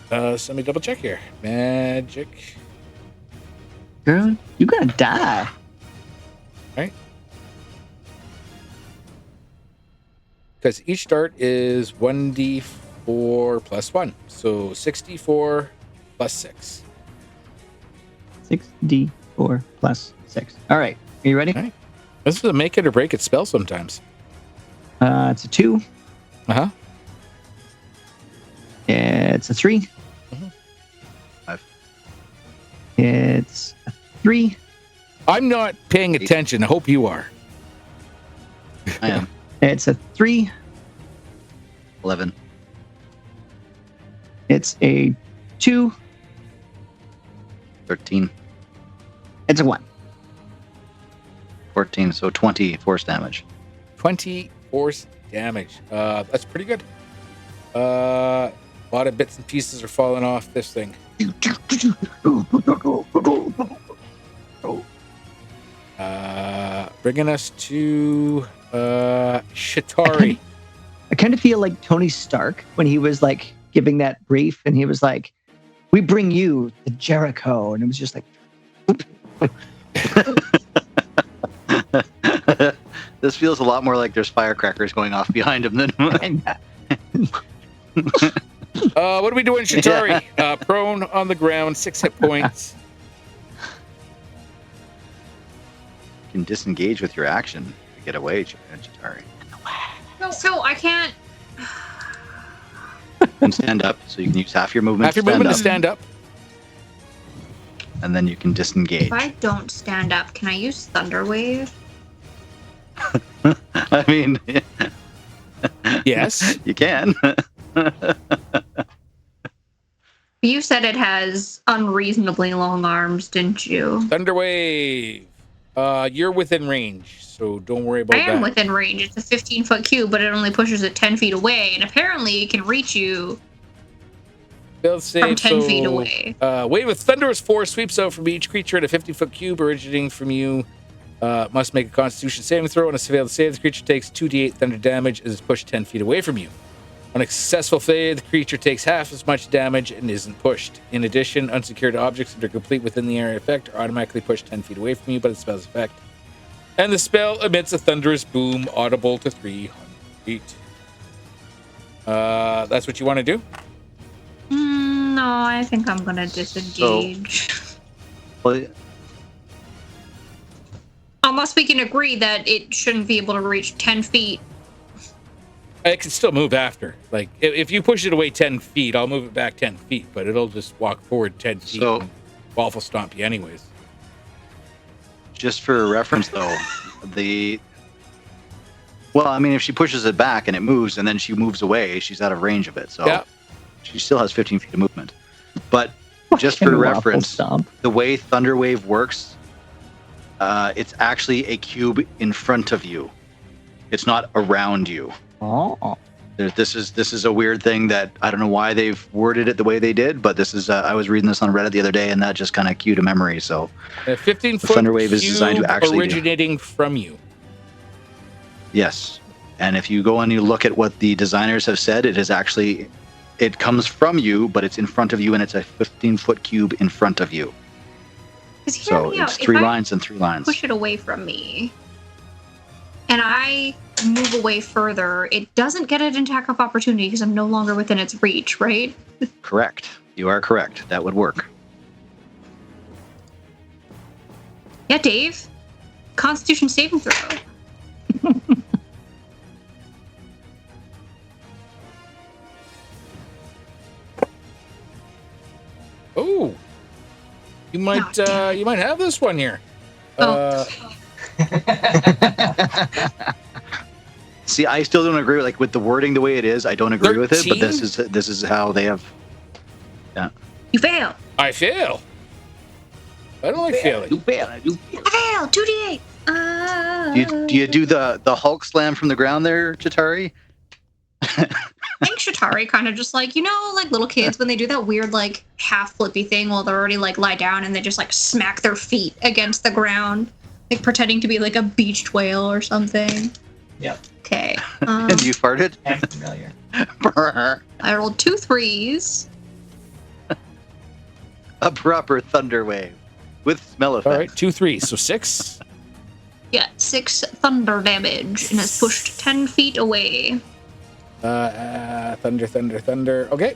So let me double check here. Magic. Girl, you're gonna die. Because each dart is 1d4 plus 1. So 64 plus 6. 6d4 plus 6. All right. Are you ready? Okay. This is a make it or break it spell sometimes. It's a 2. Uh-huh. It's a 3. 5. It's a 3. I'm not paying attention. I hope you are. I am. It's a 3. 11. It's a 2. 13. It's a 1. 14. So 20 force damage. 20 force damage. That's pretty good. A lot of bits and pieces are falling off this thing. Bringing us to Shatari. I kind of feel like Tony Stark when he was like giving that brief and he was like, "We bring you the Jericho," and it was just like, This feels a lot more like there's firecrackers going off behind him than. What are we doing, Shatari? Prone on the ground, 6 hit points. You can disengage with your action to get away, Chitari. So I can't. can stand up, so you can use half your movement. Half your movement to stand up. And then you can disengage. If I don't stand up, can I use Thunder Wave? I mean, Yes. you can. You said it has unreasonably long arms, didn't you? Thunder Wave. You're within range, so don't worry about I that. am within range. It's a 15-foot cube, but it only pushes it 10 feet away, and apparently it can reach you Build save, from 10 feet away. Wave of thunderous force sweeps out from each creature in a 50-foot cube originating from you. Must make a Constitution saving throw. On a failed save, the creature takes 2d8 thunder damage and is pushed 10 feet away from you. On a successful fail, the creature takes half as much damage and isn't pushed. In addition, unsecured objects that are complete within the area effect are automatically pushed 10 feet away from you by the spell's effect. And the spell emits a thunderous boom audible to 300 feet. That's what you want to do? No, I think I'm gonna disengage. Well, Unless we can agree that it shouldn't be able to reach 10 feet. It can still move after. Like, if you push it away 10 feet, I'll move it back 10 feet, but it'll just walk forward 10 feet and waffle stomp you anyways. just for reference, though, well, I mean, if she pushes it back and it moves, and then she moves away, she's out of range of it. So Yeah. she still has 15 feet of movement. But just for reference, the way Thunderwave works, it's actually a cube in front of you. It's not around you. Oh. This is a weird thing that I don't know why they've worded it the way they did, but this is I was reading this on Reddit the other day, and that just kind of cued a memory. So A 15-foot Thunderwave is designed to actually originating from you. yes, and if you go and you look at what the designers have said, it comes from you, but it's in front of you, and it's a 15-foot cube in front of you. So it's 3 lines and 3 lines. Push it away from me, and I move away further, it doesn't get an attack of opportunity because I'm no longer within its reach, right? Correct. You are correct. That would work. Yeah, Dave. Constitution saving throw. Oh, you might have this one here. See, I still don't agree with the wording the way it is. I don't agree with it, but this is how they have. Yeah. You fail. I fail. I don't like failing. You fail. I fail. 2d8. Do you do the Hulk slam from the ground there, Chitari? I think Shatari kind of just like little kids when they do that weird half flippy thing while they're already lie down and they just smack their feet against the ground, pretending to be a beached whale or something. Yep. Okay. And you farted? I'm familiar. I rolled 2 3s. A proper thunder wave with smell effect. All right, 2 3s, so 6. Yeah, 6 thunder damage and is pushed 10 feet away. Thunder. Okay.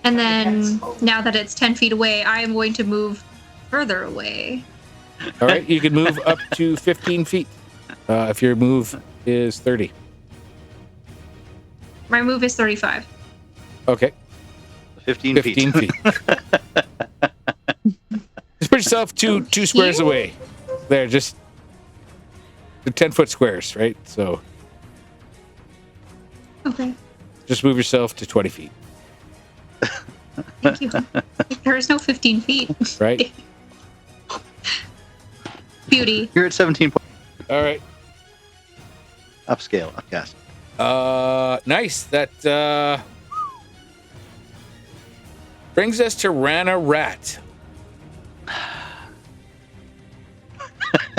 And then now that it's 10 feet away, I am going to move further away. All right, you can move up to 15 feet. If your move is 30. My move is 35. Okay. 15 feet. Just put yourself two squares away. There, just the 10-foot squares, right? So Okay. just move yourself to 20 feet, Thank you. There is no 15 feet. right? Beauty. You're at 17 points. All right. Upscale, upcast. Nice. That brings us to Rana Rat.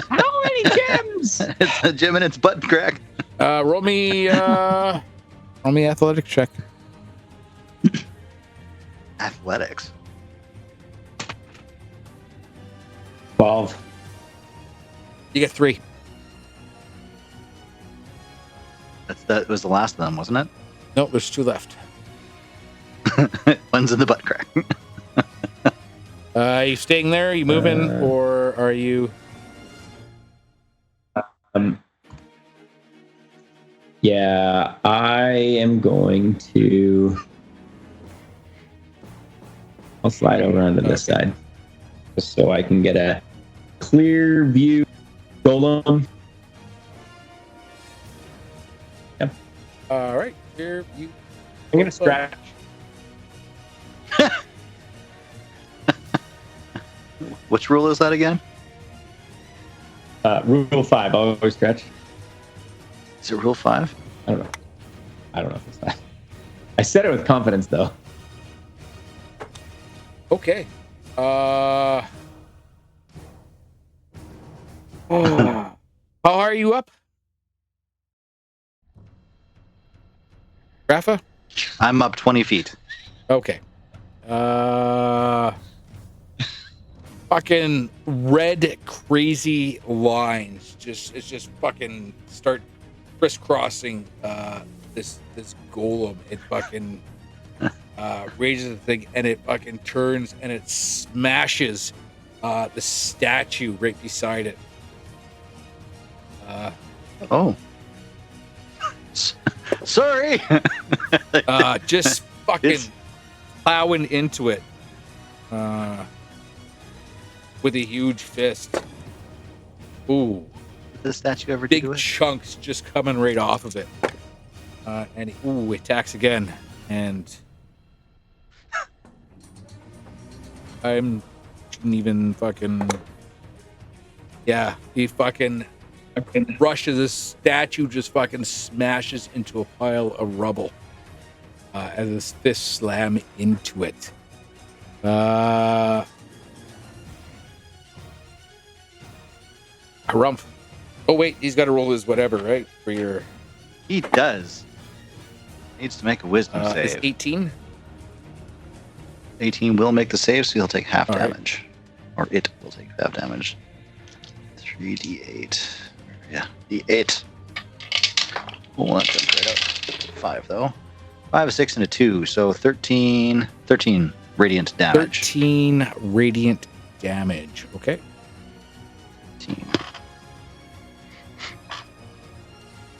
How many gems? It's a gem in its butt crack. Roll me athletic check. Athletics. 12. You get 3. That was the last of them, wasn't it? No, there's 2 left. One's in the butt crack. Are you staying there? Are you moving, or are you? Yeah, I am going to. I'll slide over onto this side, just so I can get a clear view. Golem. Yep. All right, here you. I'm gonna scratch. Which rule is that again? Rule 5. I'll always scratch. Is it rule 5? I don't know. I don't know if it's that. I said it with confidence, though. Okay. How high are you up, Rafa? I'm up 20 feet. Okay. Fucking red crazy lines. It's just fucking start crisscrossing this golem. It fucking raises the thing and it fucking turns and it smashes the statue right beside it. Oh. Sorry. Just fucking It's- plowing into it with a huge fist. Ooh, Did the statue ever big do it? chunks just coming right off of it. And he attacks again. And I'm even fucking. Yeah, he fucking rushes. This statue just fucking smashes into a pile of rubble as his fist slam into it. Harumph. Oh wait, he's got to roll his whatever, right? For your He does. Needs to make a wisdom it's save. 18. 18 will make the save, so he'll take half All right. damage. Or it will take half damage. 3d8. Yeah, d8. Oh, that jumps right out. 5, though. 5, a 6, and a 2, so 13 radiant damage. 13 radiant damage. Okay. 13.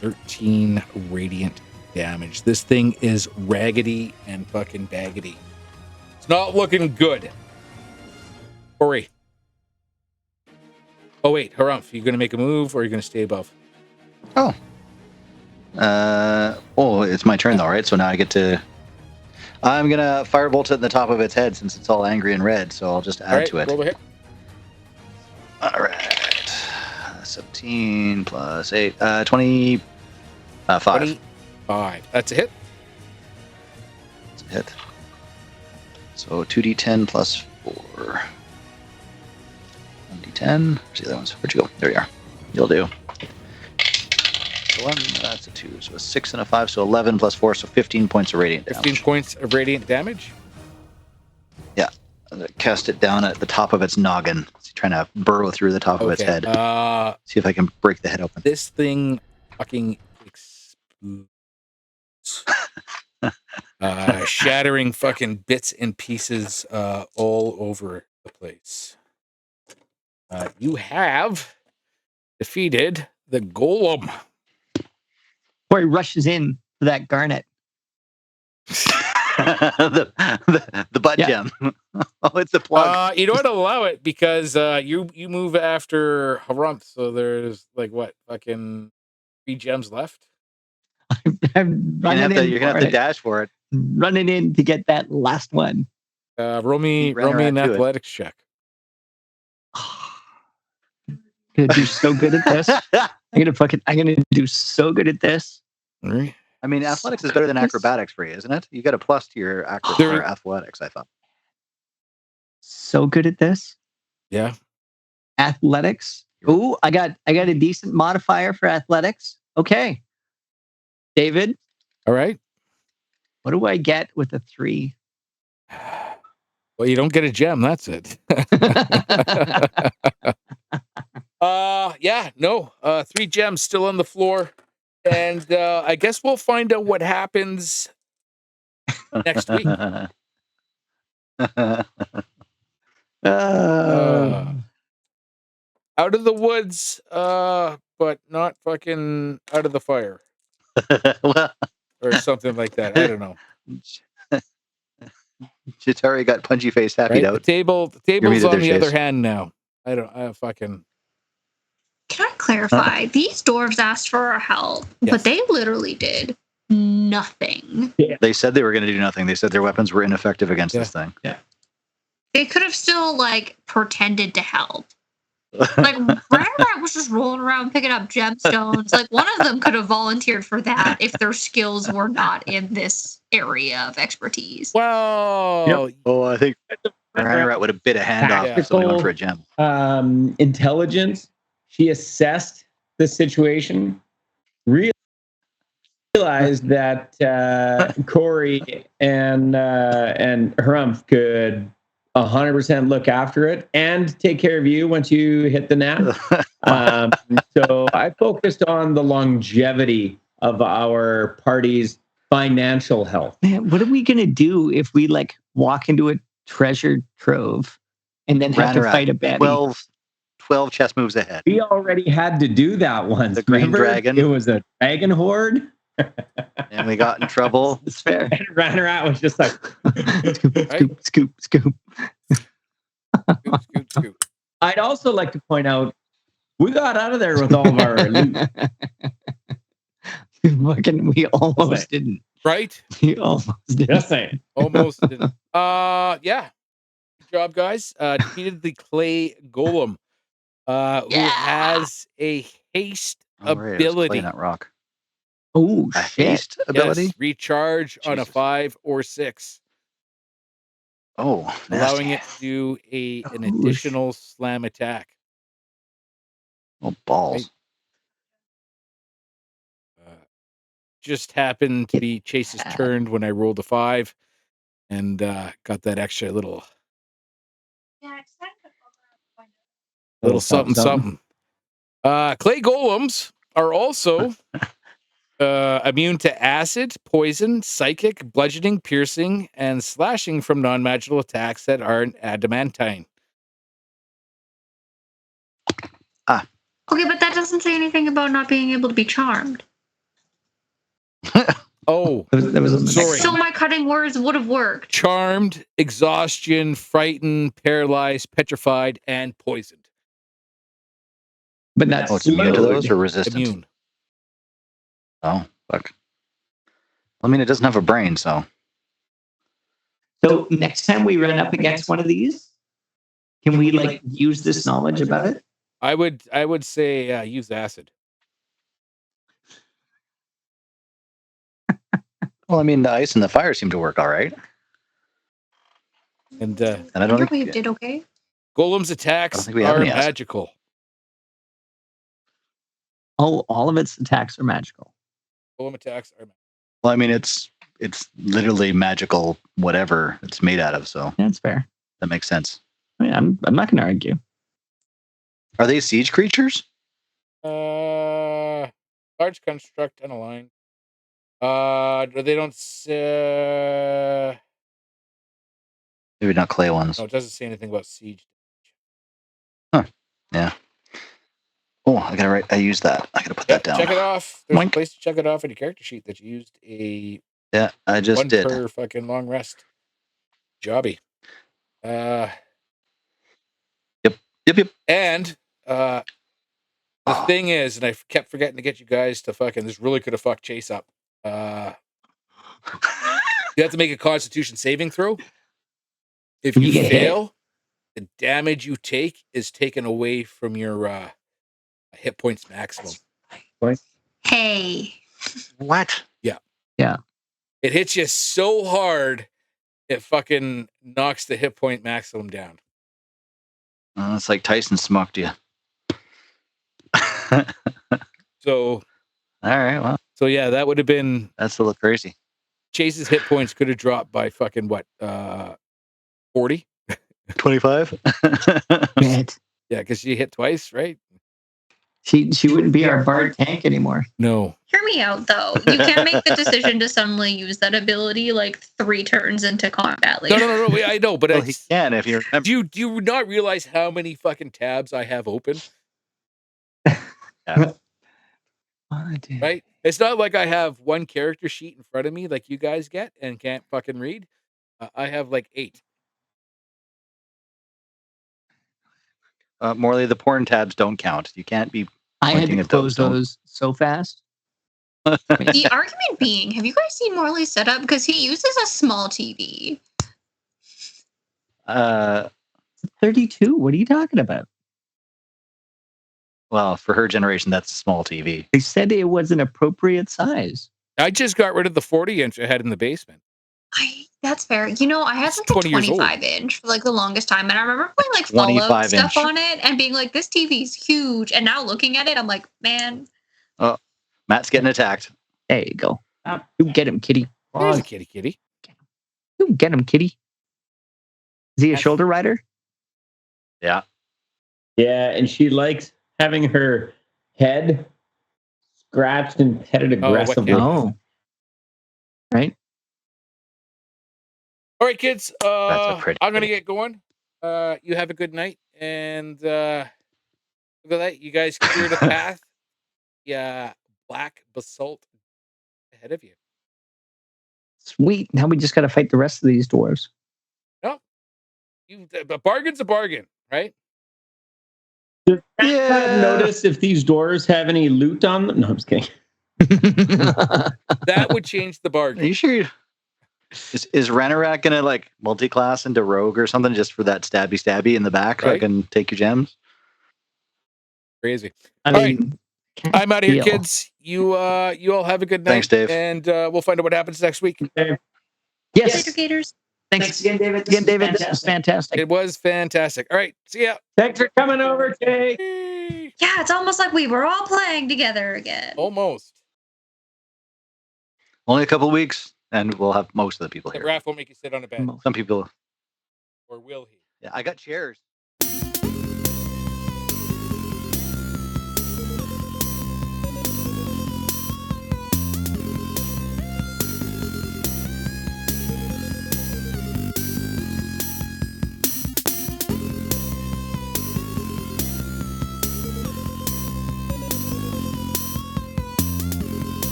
13 radiant damage. This thing is raggedy and fucking baggedy. It's not looking good. Corey. Oh wait, Harumph, you gonna make a move or are you gonna stay above? Oh. It's my turn, though, right? So now I get to... I'm going to firebolt it in the top of its head since it's all angry and red, so I'll just add to it. Roll the hit. All right. 17 plus 8. 25. 25. That's a hit. That's a hit. So 2d10 plus 4. 1d10. Where's the other ones? Where'd you go? There you are. You'll do. 1, that's a 2. So a 6 and a 5. So 11 plus 4. So 15 points of radiant damage. 15 points of radiant damage. Yeah. Cast it down at the top of its noggin. It's trying to burrow through the top of its head. See if I can break the head open. This thing fucking explodes. Shattering fucking bits and pieces all over the place. You have defeated the golem. Or he rushes in for that garnet. the butt gem. Oh, it's a plug. You don't allow it because you move after Harumph, so there's like what fucking 3 gems left. I'm You're running gonna have to it. dash for it. Running in to get that last one. Roll me ran an right to it. athletics check. Gonna do so good at this. I'm gonna do so good at this. All right. I mean, athletics is better than acrobatics for you, isn't it? You got a plus to your athletics, I thought. So good at this. Yeah. Athletics. Ooh, I got a decent modifier for athletics. Okay. David, All right. what do I get with a 3? Well, you don't get a gem. That's it. Yeah, no. 3 gems still on the floor. And I guess we'll find out what happens next week. Out of the woods, but not fucking out of the fire. Well, or something like that. I don't know. Chitari got punchy face happy Right? out. The table's muted on there, the other Chase. hand now. I fucking. Can I clarify? These dwarves asked for our help, Yes. but they literally did nothing. They said they were going to do nothing. They said their weapons were ineffective against Yeah. this thing. They could have still like pretended to help. Like Ranrat was just rolling around picking up gemstones. Like one of them could have volunteered for that if their skills were not in this area of expertise. Well, Oh, I think Ranrat would have bit a hand off if somebody went for a gem. Intelligence. She assessed the situation, realized that Corey and Harumph could 100% look after it and take care of you once you hit the nap. So I focused on the longevity of our party's financial health. Man, what are we gonna do if we like walk into a treasure trove and then have to Ranrat, fight a baddie? 12 chess moves ahead. We already had to do that once. The green remember? dragon. It was a dragon horde. And we got in trouble. It's fair. And Ranrat was just like, Scoop, scoop, scoop. scoop. I'd also like to point out, we got out of there with all of our loot. We almost didn't. Right? We almost didn't. Just saying. Almost didn't. Yeah. Good job, guys. Defeated the clay golem, who has a haste Right, it was ability. clay, not rock. Oh A shit! haste ability? Yes, recharge on a Jesus. 5 or 6, Oh, nasty. allowing it to do an Oh, additional slam attack. Oh, balls. Just happened to be Chase's turn when I rolled a 5 and got that extra little something. Clay golems are also immune to acid, poison, psychic, bludgeoning, piercing, and slashing from non-magical attacks that aren't adamantine. Okay, but that doesn't say anything about not being able to be charmed. Oh, That was on the Sorry. next So one. my cutting words would have worked. charmed, exhaustion, frightened, paralyzed, petrified, and poisoned. But not Oh, it's immune to those or slowed. resistant? Immune. Oh, fuck. I mean, it doesn't have a brain, so. So next time we run up against one of these, can we like use this knowledge about it? I would say use acid. Well, I mean, the ice and the fire seem to work all right. And And I don't Wave think. did okay. Golem's I attacks don't think we have are any acid. magical. Oh, all of its attacks are magical. Golem attacks are magical. Well, I mean, it's literally magical, whatever it's made out of, so That's fair. that makes sense. I mean, I'm not going to argue. Are they siege creatures? Large construct unaligned. They don't. Maybe not clay ones. No, it doesn't say anything about siege. Yeah. Oh, I use that. I gotta put that down. Check it off. There's a Boink. place to check it off in your character sheet that you used a Yeah, I just one did. per fucking long rest. Jobby. Yep. And the thing is, and I kept forgetting to get you guys to fucking. This really could have fucked Chase up. You have to make a Constitution saving throw. If you You get fail, the damage you take is taken away from your hit points maximum. Hey. What? It hits you so hard, it fucking knocks the hit point maximum down. It's like Tyson smoked you. So, All right, well, so yeah, that would have been that's a little crazy. Chase's hit points could have dropped by fucking what, 40? 25? Shit. Yeah, because she hit twice, right? She wouldn't be our bard tank anymore. No. Hear me out, though. You can't make the decision to suddenly use that ability like 3 turns into combat later. No. I know, but Well, he can if you remember. do you not realize how many fucking tabs I have open? Oh, dude. Right? It's not like I have one character sheet in front of me like you guys get and can't fucking read. I have like 8. Morley, the porn tabs don't count. You can't be. I had Pointing to at those, close don't- those so fast. The argument being, have you guys seen Morley's setup? Because he uses a small TV. 32. What are you talking about? Well, for her generation, that's a small TV. They said it was an appropriate size. I just got rid of the 40-inch I had in the basement. That's fair. You know, I had It's like a 20 years old. 25-inch for like the longest time, and I remember playing like 25 Fallout stuff inch. on it and being like, "This TV's huge." And now looking at it, I'm like, "Man, Matt's getting attacked. There you go. You get him, kitty. There's a kitty. You get him, kitty. Is he a That's- shoulder rider? Yeah. Yeah, and she likes having her head scratched and petted Oh, what aggressively. kid? Oh. Right? All right, kids. a pretty I'm gonna kitty. get going. You have a good night, and look at that. You guys cleared a path. Yeah, black basalt ahead of you. Sweet. Now we just got to fight the rest of these dwarves. A bargain's a bargain, right? Does Pat notice if these doors have any loot on them? No, I'm just kidding. That would change the Are bargain. you sure? Is Ranarak gonna like multi-class into rogue or something just for that stabby in the back so I Right. can take your gems? Crazy. I All mean, can't I'm out of here, feel. kids. You all have a good night. Thanks, Dave. And we'll find out what happens next week. later, Yes. Gators." Thanks again, David. This is fantastic. It was fantastic. All right, see ya. Thanks for coming over, Jake. Yay. Yeah, it's almost like we were all playing together again. Almost. Only a couple weeks, and we'll have most of the people That here. Raph won't make you sit on a bed, Some people. or will he? Yeah, I got chairs.